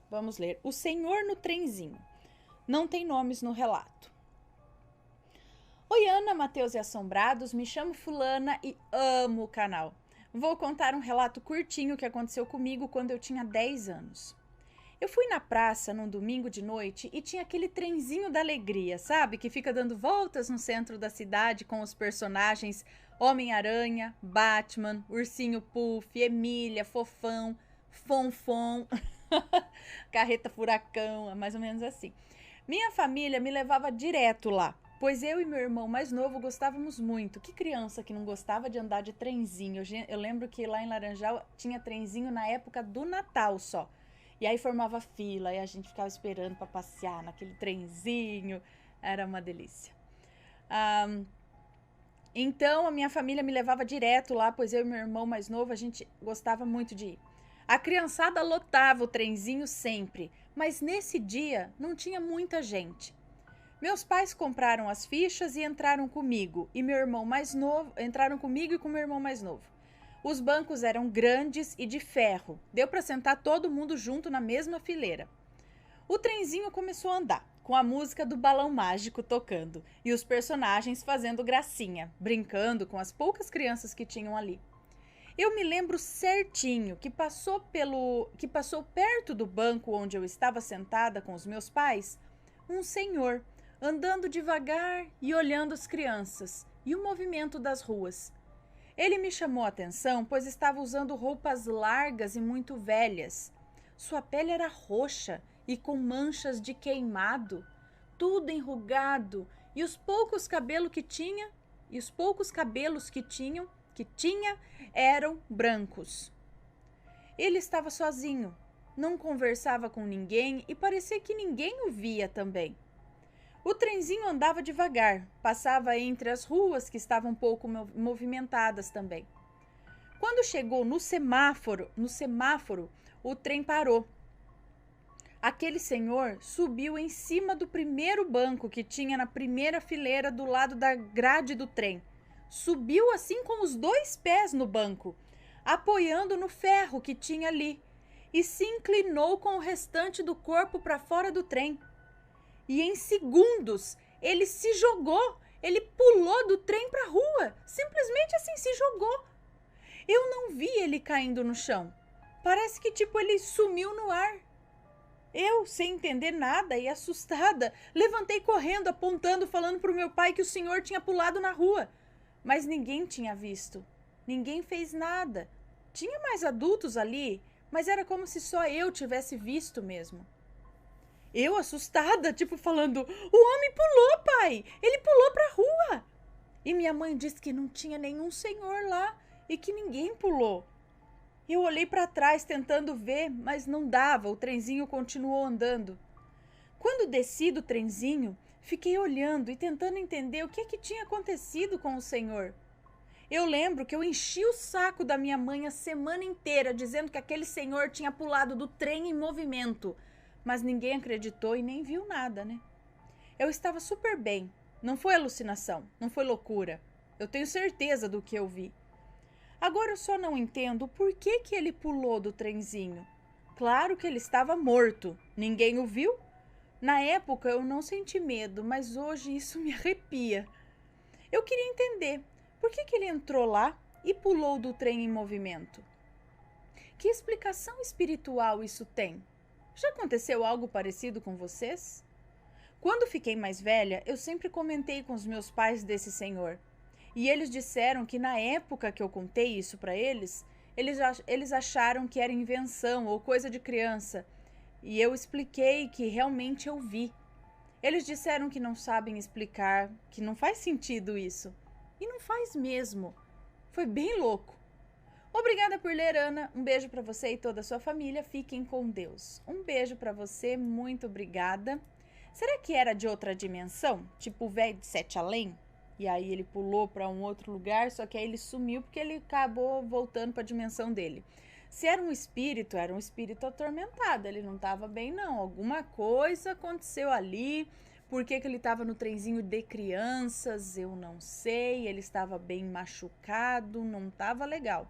Vamos ler. O Senhor no trenzinho. Não tem nomes no relato. Oi, Ana, Matheus e Assombrados. Me chamo Fulana e amo o canal. Vou contar um relato curtinho que aconteceu comigo quando eu tinha 10 anos. Eu fui na praça num domingo de noite e tinha aquele trenzinho da alegria, sabe? Que fica dando voltas no centro da cidade com os personagens Homem-Aranha, Batman, Ursinho Puff, Emília, Fofão, Fonfon, Carreta Furacão, mais ou menos assim. Minha família me levava direto lá, pois eu e meu irmão mais novo gostávamos muito. Que criança que não gostava de andar de trenzinho? Eu lembro que lá em Laranjal tinha trenzinho na época do Natal só. E aí formava fila e a gente ficava esperando para passear naquele trenzinho. Era uma delícia. Então, a minha família me levava direto lá, pois eu e meu irmão mais novo, a gente gostava muito de ir. A criançada lotava o trenzinho sempre, mas nesse dia não tinha muita gente. Meus pais compraram as fichas e entraram comigo e com meu irmão mais novo. Os bancos eram grandes e de ferro. Deu para sentar todo mundo junto na mesma fileira. O trenzinho começou a andar, com a música do balão mágico tocando e os personagens fazendo gracinha, brincando com as poucas crianças que tinham ali. Eu me lembro certinho que passou perto do banco onde eu estava sentada com os meus pais, um senhor andando devagar e olhando as crianças e o movimento das ruas. Ele me chamou a atenção, pois estava usando roupas largas e muito velhas. Sua pele era roxa e com manchas de queimado, tudo enrugado, e os poucos cabelos que tinha eram brancos. Ele estava sozinho, não conversava com ninguém e parecia que ninguém o via também. O trenzinho andava devagar, passava entre as ruas que estavam um pouco movimentadas também. Quando chegou no semáforo, o trem parou. Aquele senhor subiu em cima do primeiro banco que tinha na primeira fileira do lado da grade do trem. Subiu assim com os 2 pés no banco, apoiando no ferro que tinha ali, e se inclinou com o restante do corpo para fora do trem. E em segundos ele se jogou, ele pulou do trem para a rua, simplesmente assim se jogou. Eu não vi ele caindo no chão, parece que ele sumiu no ar. Eu, sem entender nada e assustada, levantei correndo, apontando, falando para o meu pai que o senhor tinha pulado na rua. Mas ninguém tinha visto, ninguém fez nada. Tinha mais adultos ali, mas era como se só eu tivesse visto mesmo. Eu, assustada, falando, o homem pulou, pai, ele pulou pra rua. E minha mãe disse que não tinha nenhum senhor lá e que ninguém pulou. Eu olhei para trás tentando ver, mas não dava, o trenzinho continuou andando. Quando desci do trenzinho, fiquei olhando e tentando entender o que tinha acontecido com o senhor. Eu lembro que eu enchi o saco da minha mãe a semana inteira dizendo que aquele senhor tinha pulado do trem em movimento, mas ninguém acreditou e nem viu nada, né? Eu estava super bem, não foi alucinação, não foi loucura. Eu tenho certeza do que eu vi. Agora eu só não entendo por que ele pulou do trenzinho. Claro que ele estava morto, ninguém o viu. Na época eu não senti medo, mas hoje isso me arrepia. Eu queria entender por que ele entrou lá e pulou do trem em movimento. Que explicação espiritual isso tem? Já aconteceu algo parecido com vocês? Quando fiquei mais velha, eu sempre comentei com os meus pais desse senhor. E eles disseram que na época que eu contei isso para eles, eles acharam que era invenção ou coisa de criança. E eu expliquei que realmente eu vi. Eles disseram que não sabem explicar, que não faz sentido isso. E não faz mesmo. Foi bem louco. Obrigada por ler, Ana. Um beijo para você e toda a sua família. Fiquem com Deus. Um beijo para você. Muito obrigada. Será que era de outra dimensão? Tipo o velho de Sete Além? E aí ele pulou para um outro lugar, só que aí ele sumiu porque ele acabou voltando para a dimensão dele. Se era um espírito atormentado. Ele não estava bem, não. Alguma coisa aconteceu ali. Por que ele estava no trenzinho de crianças? Eu não sei. Ele estava bem machucado. Não estava legal.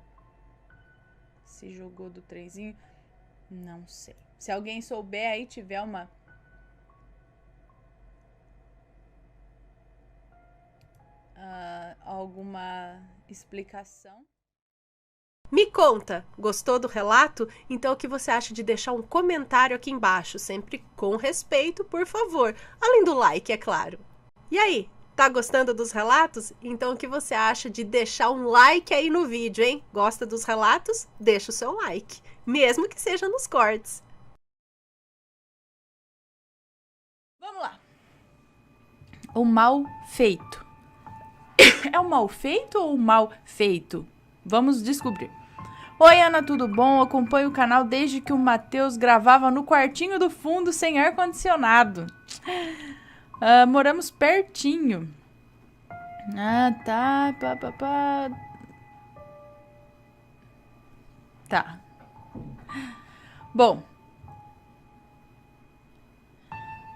Se jogou do trenzinho, não sei. Se alguém souber aí, tiver alguma explicação. Me conta, gostou do relato? Então o que você acha de deixar um comentário aqui embaixo, sempre com respeito, por favor. Além do like, é claro. E aí, tá gostando dos relatos? Então o que você acha de deixar um like aí no vídeo, hein? Gosta dos relatos? Deixa o seu like, mesmo que seja nos cortes. Vamos lá. O mal feito. É o mal feito ou o mal feito? Vamos descobrir. Oi, Ana, tudo bom? Eu acompanho o canal desde que o Matheus gravava no quartinho do fundo sem ar-condicionado. Moramos pertinho. Tá. Tá. Bom.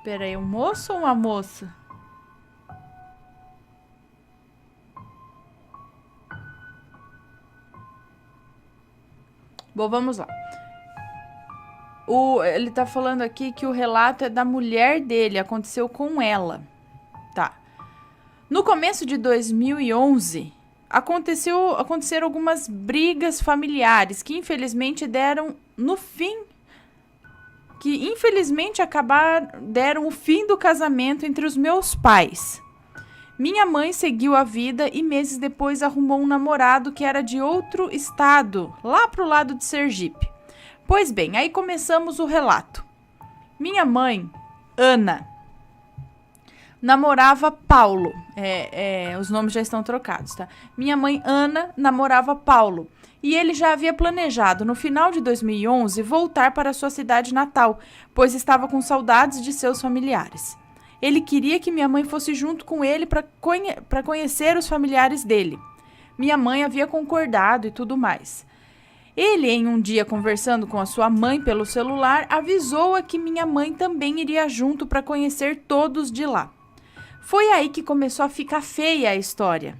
Peraí, um moço ou uma moça? Bom, vamos lá. Ele tá falando aqui que o relato é da mulher dele, aconteceu com ela. Tá. No começo de 2011, aconteceram algumas brigas familiares que infelizmente deram o fim do casamento entre os meus pais. Minha mãe seguiu a vida e meses depois arrumou um namorado que era de outro estado, lá pro lado de Sergipe. Pois bem, aí começamos o relato. Minha mãe, Ana, namorava Paulo. Os nomes já estão trocados, tá? Minha mãe, Ana, namorava Paulo. E ele já havia planejado, no final de 2011, voltar para sua cidade natal, pois estava com saudades de seus familiares. Ele queria que minha mãe fosse junto com ele para conhecer os familiares dele. Minha mãe havia concordado e tudo mais. Ele, em um dia conversando com a sua mãe pelo celular, avisou-a que minha mãe também iria junto para conhecer todos de lá. Foi aí que começou a ficar feia a história.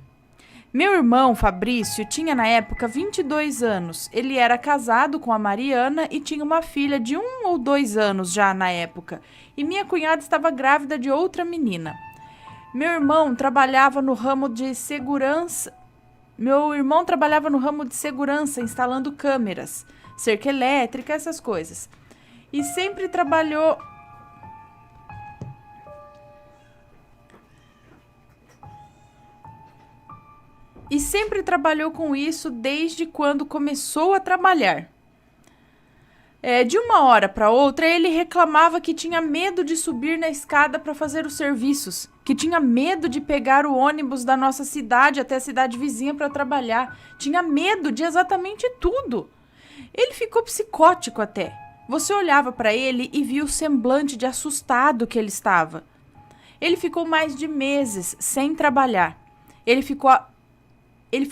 Meu irmão, Fabrício, tinha na época 22 anos. Ele era casado com a Mariana e tinha uma filha de 1 ou 2 anos já na época. E minha cunhada estava grávida de outra menina. Meu irmão trabalhava no ramo de segurança, instalando câmeras, cerca elétrica, essas coisas. E sempre trabalhou com isso desde quando começou a trabalhar. De uma hora para outra, ele reclamava que tinha medo de subir na escada para fazer os serviços, que tinha medo de pegar o ônibus da nossa cidade até a cidade vizinha para trabalhar, tinha medo de exatamente tudo. Ele ficou psicótico até. Você olhava para ele e via o semblante de assustado que ele estava. Ele ficou mais de meses sem trabalhar. Ele ficou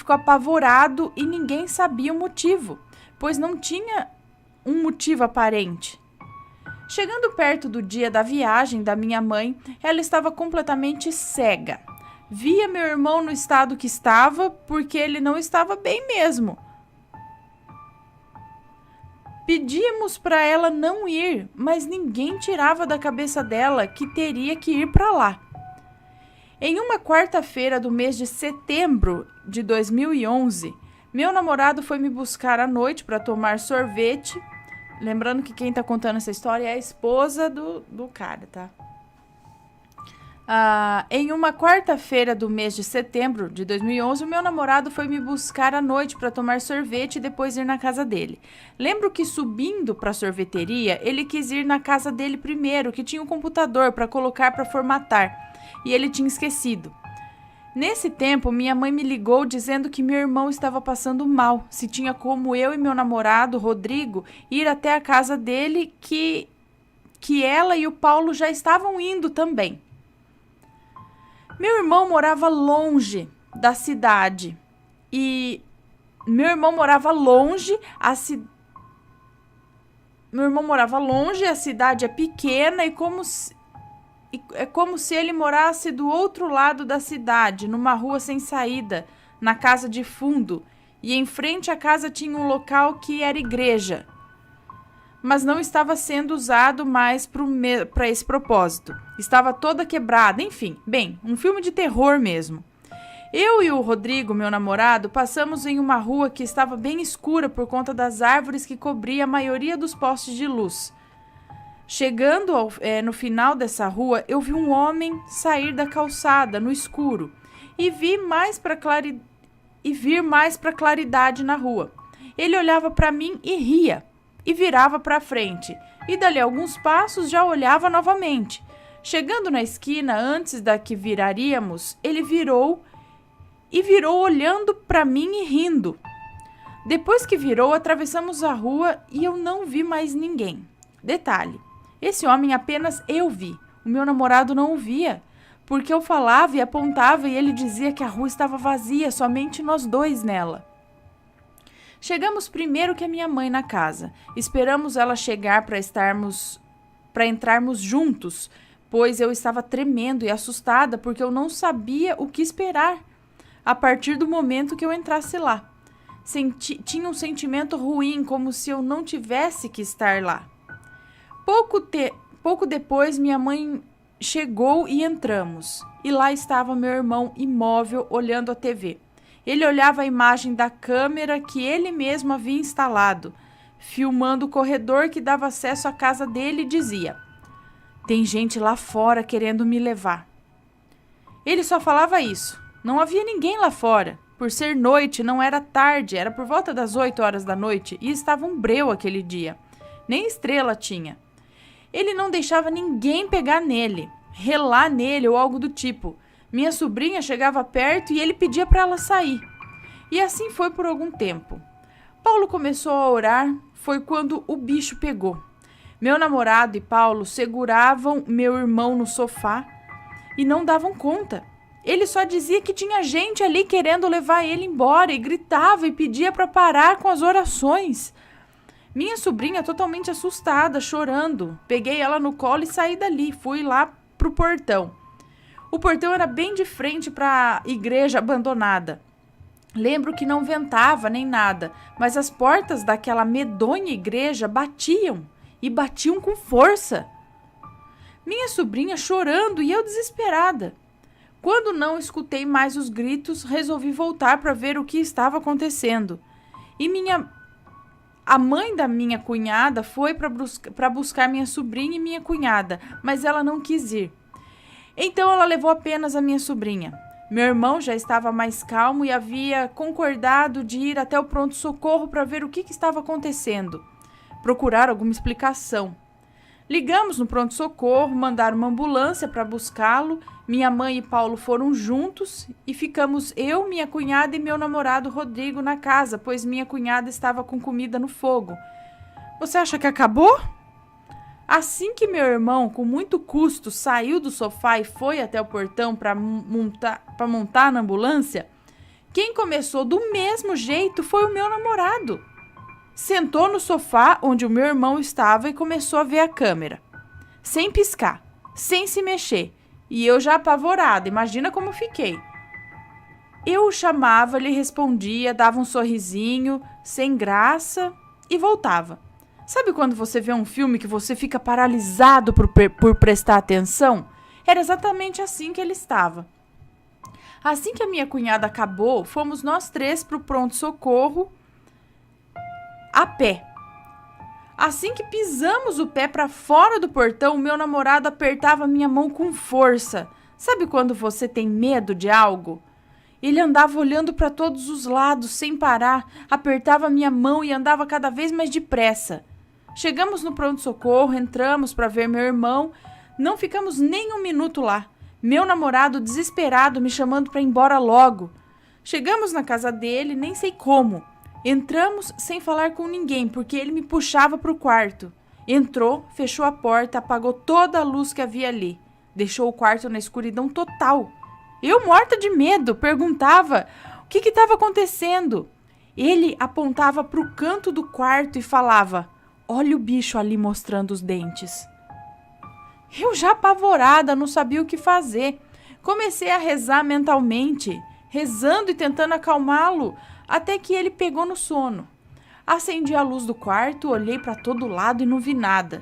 apavorado e ninguém sabia o motivo, pois não tinha um motivo aparente. Chegando perto do dia da viagem da minha mãe, ela estava completamente cega. Via meu irmão no estado que estava, porque ele não estava bem mesmo. Pedíamos para ela não ir, mas ninguém tirava da cabeça dela que teria que ir para lá. Em uma quarta-feira do mês de setembro de 2011, meu namorado foi me buscar à noite para tomar sorvete. Lembrando que quem tá contando essa história é a esposa do cara, tá? Em uma quarta-feira do mês de setembro de 2011, o meu namorado foi me buscar à noite para tomar sorvete e depois ir na casa dele. Lembro que subindo para a sorveteria, ele quis ir na casa dele primeiro, que tinha um computador para colocar para formatar, e ele tinha esquecido. Nesse tempo, minha mãe me ligou dizendo que meu irmão estava passando mal, se tinha como eu e meu namorado, Rodrigo, ir até a casa dele, que ela e o Paulo já estavam indo também. Meu irmão morava longe da cidade a cidade é pequena é como se ele morasse do outro lado da cidade, numa rua sem saída, na casa de fundo, e em frente à casa tinha um local que era igreja, mas não estava sendo usado mais para esse propósito. Estava toda quebrada, enfim, bem, um filme de terror mesmo. Eu e o Rodrigo, meu namorado, passamos em uma rua que estava bem escura por conta das árvores que cobriam a maioria dos postes de luz. Chegando no final dessa rua, eu vi um homem sair da calçada no escuro e vir mais para claridade na rua. Ele olhava para mim e ria, e virava para frente, e dali a alguns passos já olhava novamente. Chegando na esquina, antes da que viraríamos, ele virou olhando para mim e rindo. Depois que virou, atravessamos a rua e eu não vi mais ninguém. Detalhe. Esse homem apenas eu vi, o meu namorado não o via, porque eu falava e apontava e ele dizia que a rua estava vazia, somente nós dois nela. Chegamos primeiro que a minha mãe na casa, esperamos ela chegar para entrarmos juntos, pois eu estava tremendo e assustada porque eu não sabia o que esperar a partir do momento que eu entrasse lá. Tinha um sentimento ruim, como se eu não tivesse que estar lá. Pouco depois, minha mãe chegou e entramos. E lá estava meu irmão imóvel olhando a TV. Ele olhava a imagem da câmera que ele mesmo havia instalado, filmando o corredor que dava acesso à casa dele e dizia: "Tem gente lá fora querendo me levar." Ele só falava isso. Não havia ninguém lá fora. Por ser noite, não era tarde, era por volta das 8 horas da noite e estava um breu aquele dia. Nem estrela tinha. Ele não deixava ninguém pegar nele, relar nele ou algo do tipo. Minha sobrinha chegava perto e ele pedia para ela sair. E assim foi por algum tempo. Paulo começou a orar, foi quando o bicho pegou. Meu namorado e Paulo seguravam meu irmão no sofá e não davam conta. Ele só dizia que tinha gente ali querendo levar ele embora e gritava e pedia para parar com as orações. Minha sobrinha totalmente assustada, chorando. Peguei ela no colo e saí dali. Fui lá pro portão. O portão era bem de frente para a igreja abandonada. Lembro que não ventava nem nada, mas as portas daquela medonha igreja batiam e batiam com força. Minha sobrinha chorando e eu desesperada. Quando não escutei mais os gritos, resolvi voltar para ver o que estava acontecendo. E a mãe da minha cunhada foi para buscar minha sobrinha e minha cunhada, mas ela não quis ir. Então ela levou apenas a minha sobrinha. Meu irmão já estava mais calmo e havia concordado de ir até o pronto-socorro para ver o que estava acontecendo, procurar alguma explicação. Ligamos no pronto-socorro, mandaram uma ambulância para buscá-lo. Minha mãe e Paulo foram juntos e ficamos eu, minha cunhada e meu namorado Rodrigo na casa, pois minha cunhada estava com comida no fogo. Você acha que acabou? Assim que meu irmão, com muito custo, saiu do sofá e foi até o portão para montar na ambulância, quem começou do mesmo jeito foi o meu namorado. Sentou no sofá onde o meu irmão estava e começou a ver a câmera. Sem piscar, sem se mexer. E eu já apavorada, imagina como fiquei. Eu o chamava, ele respondia, dava um sorrisinho, sem graça e voltava. Sabe quando você vê um filme que você fica paralisado por prestar atenção? Era exatamente assim que ele estava. Assim que a minha cunhada acabou, fomos nós 3 para o pronto-socorro a pé. Assim que pisamos o pé para fora do portão, meu namorado apertava minha mão com força. Sabe quando você tem medo de algo? Ele andava olhando para todos os lados sem parar, apertava minha mão e andava cada vez mais depressa. Chegamos no pronto-socorro, entramos para ver meu irmão. Não ficamos nem um minuto lá. Meu namorado desesperado me chamando para ir embora logo. Chegamos na casa dele, nem sei como. Entramos sem falar com ninguém, porque ele me puxava para o quarto. Entrou, fechou a porta, apagou toda a luz que havia ali. Deixou o quarto na escuridão total. Eu, morta de medo, perguntava o que estava acontecendo. Ele apontava para o canto do quarto e falava: "Olha o bicho ali mostrando os dentes." Eu já apavorada, não sabia o que fazer. Comecei a rezar mentalmente, rezando e tentando acalmá-lo, até que ele pegou no sono. Acendi a luz do quarto, olhei para todo lado e não vi nada.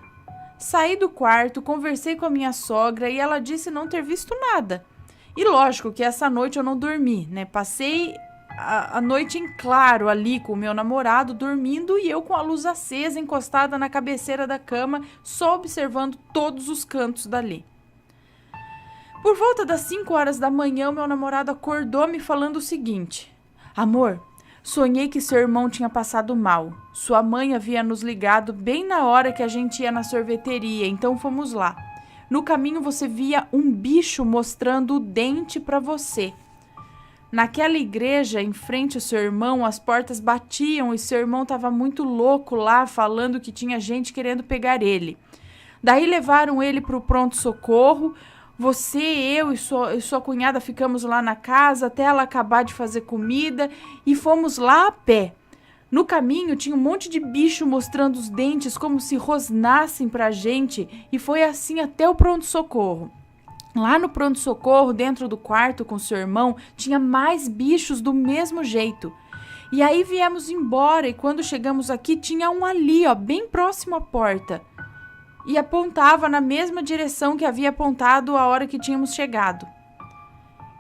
Saí do quarto, conversei com a minha sogra e ela disse não ter visto nada. E lógico que essa noite eu não dormi, né? Passei a noite em claro ali com o meu namorado dormindo e eu com a luz acesa encostada na cabeceira da cama, só observando todos os cantos dali. Por volta das 5 horas da manhã, meu namorado acordou me falando o seguinte: "Amor, sonhei que seu irmão tinha passado mal. Sua mãe havia nos ligado bem na hora que a gente ia na sorveteria, então fomos lá. No caminho você via um bicho mostrando o dente para você. Naquela igreja, em frente ao seu irmão, as portas batiam e seu irmão estava muito louco lá, falando que tinha gente querendo pegar ele. Daí levaram ele para o pronto-socorro. Você, eu e sua cunhada ficamos lá na casa até ela acabar de fazer comida e fomos lá a pé. No caminho tinha um monte de bicho mostrando os dentes como se rosnassem pra gente e foi assim até o pronto-socorro. Lá no pronto-socorro, dentro do quarto com seu irmão, tinha mais bichos do mesmo jeito. E aí viemos embora e quando chegamos aqui tinha um ali, ó, bem próximo à porta. e apontava na mesma direção que havia apontado a hora que tínhamos chegado.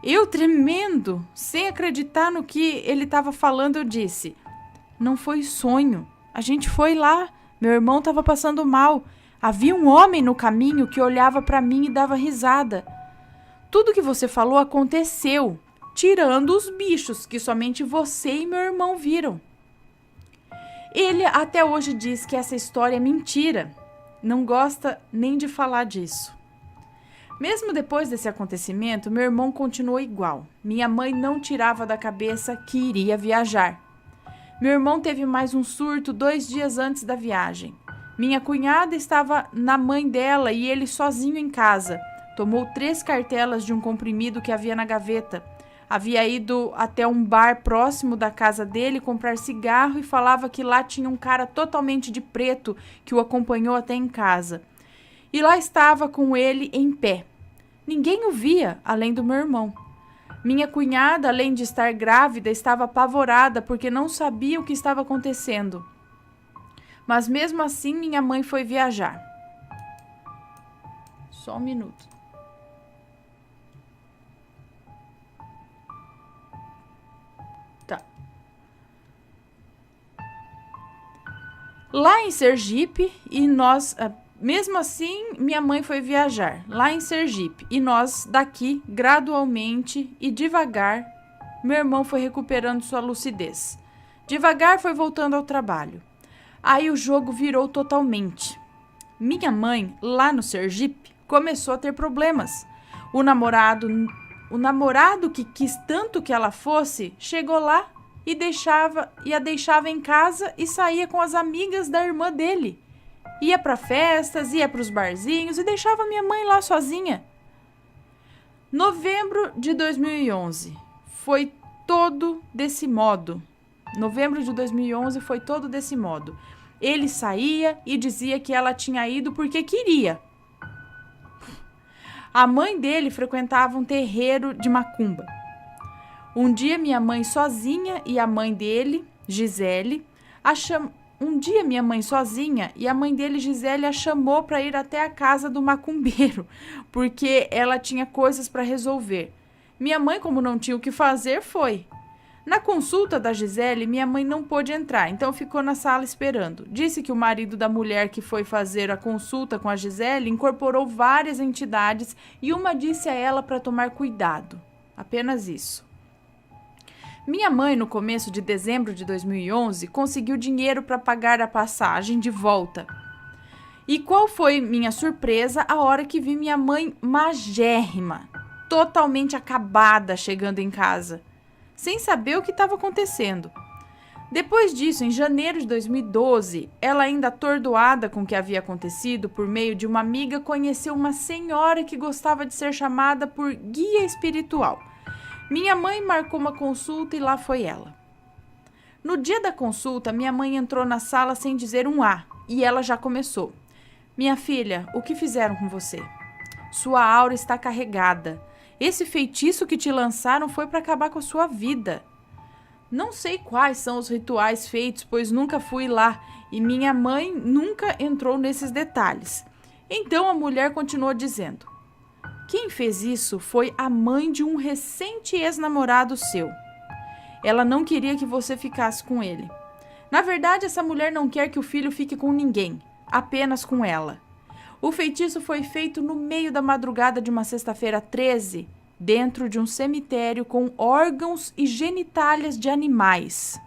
Eu, tremendo, sem acreditar no que ele estava falando, eu disse: não foi sonho, a gente foi lá, meu irmão estava passando mal, havia um homem no caminho que olhava para mim e dava risada. Tudo que você falou aconteceu, tirando os bichos que somente você e meu irmão viram. Ele até hoje diz que essa história é mentira, não gosta nem de falar disso. Mesmo depois desse acontecimento, meu irmão continuou igual. Minha mãe não tirava da cabeça que iria viajar. Meu irmão teve mais um surto 2 dias antes da viagem. Minha cunhada estava na mãe dela e ele sozinho em casa. Tomou 3 cartelas de um comprimido que havia na gaveta. Havia ido até um bar próximo da casa dele comprar cigarro e falava que lá tinha um cara totalmente de preto que o acompanhou até em casa. E lá estava com ele em pé. Ninguém o via, além do meu irmão. Minha cunhada, além de estar grávida, estava apavorada porque não sabia o que estava acontecendo. Mas mesmo assim, minha mãe foi viajar. Só um minuto. Tá. Lá em Sergipe, e nós... Mesmo assim, minha mãe foi viajar lá em Sergipe e nós daqui, gradualmente e devagar, meu irmão foi recuperando sua lucidez. Devagar foi voltando ao trabalho. Aí o jogo virou totalmente. Minha mãe, lá no Sergipe, começou a ter problemas. O namorado que quis tanto que ela fosse, chegou lá e a deixava em casa e saía com as amigas da irmã dele. Ia para festas, ia para os barzinhos e deixava minha mãe lá sozinha. Novembro de 2011 foi todo desse modo. Ele saía e dizia que ela tinha ido porque queria. A mãe dele frequentava um terreiro de macumba. Um dia minha mãe sozinha e a mãe dele, Gisele, a chamou para ir até a casa do macumbeiro, porque ela tinha coisas para resolver. Minha mãe, como não tinha o que fazer, foi. Na consulta da Gisele, minha mãe não pôde entrar, então ficou na sala esperando. Disse que o marido da mulher que foi fazer a consulta com a Gisele incorporou várias entidades e uma disse a ela para tomar cuidado. Apenas isso. Minha mãe, no começo de dezembro de 2011, conseguiu dinheiro para pagar a passagem de volta. E qual foi minha surpresa a hora que vi minha mãe magérrima, totalmente acabada, chegando em casa, sem saber o que estava acontecendo. Depois disso, em janeiro de 2012, ela, ainda atordoada com o que havia acontecido, por meio de uma amiga, conheceu uma senhora que gostava de ser chamada por guia espiritual. Minha mãe marcou uma consulta e lá foi ela. No dia da consulta, minha mãe entrou na sala sem dizer um A e ela já começou. Minha filha, o que fizeram com você? Sua aura está carregada. Esse feitiço que te lançaram foi para acabar com a sua vida. Não sei quais são os rituais feitos, pois nunca fui lá e minha mãe nunca entrou nesses detalhes. Então a mulher continuou dizendo: quem fez isso foi a mãe de um recente ex-namorado seu. Ela não queria que você ficasse com ele. Na verdade, essa mulher não quer que o filho fique com ninguém, apenas com ela. O feitiço foi feito no meio da madrugada de uma sexta-feira 13, dentro de um cemitério com órgãos e genitálias de animais.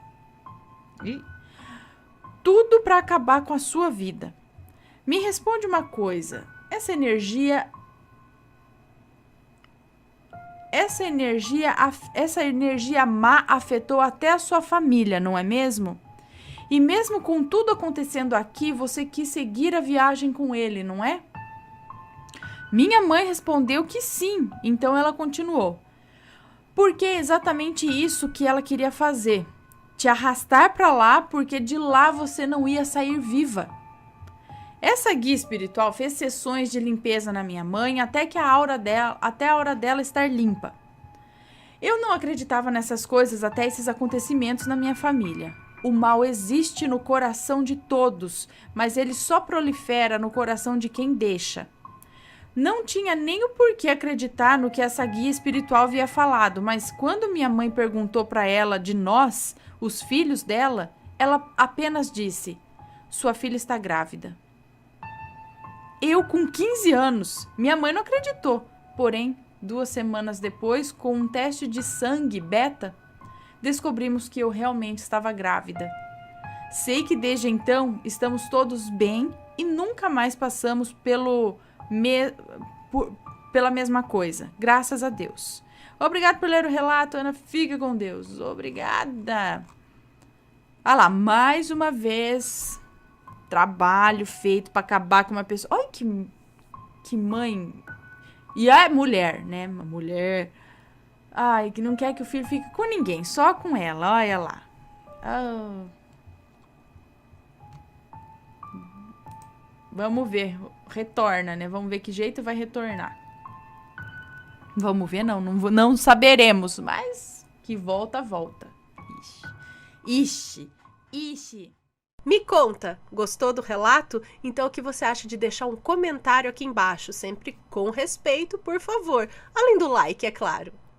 Tudo para acabar com a sua vida. Me responde uma coisa, essa energia má afetou até a sua família, não é mesmo? E mesmo com tudo acontecendo aqui, você quis seguir a viagem com ele, não é? Minha mãe respondeu que sim, então ela continuou. Porque é exatamente isso que ela queria fazer. Te arrastar para lá, porque de lá você não ia sair viva. Essa guia espiritual fez sessões de limpeza na minha mãe até a hora dela estar limpa. Eu não acreditava nessas coisas até esses acontecimentos na minha família. O mal existe no coração de todos, mas ele só prolifera no coração de quem deixa. Não tinha nem o porquê acreditar no que essa guia espiritual havia falado, mas quando minha mãe perguntou para ela de nós, os filhos dela, ela apenas disse: sua filha está grávida. Eu com 15 anos, minha mãe não acreditou, porém, 2 semanas depois, com um teste de sangue beta, descobrimos que eu realmente estava grávida. Sei que desde então estamos todos bem e nunca mais passamos pela mesma coisa, graças a Deus. Obrigado por ler o relato, Ana. Fica com Deus. Obrigada. Ah lá, mais uma vez, trabalho feito para acabar com uma pessoa. Olha que mãe. E é mulher, né? Uma mulher. Ai, que não quer que o filho fique com ninguém, só com ela. Olha lá. Ah. Vamos ver. Retorna, né? Vamos ver que jeito vai retornar. Vamos ver, não saberemos, mas que volta, volta. Ixi. Me conta, gostou do relato? Então o que você acha de deixar um comentário aqui embaixo, sempre com respeito, por favor. Além do like, é claro.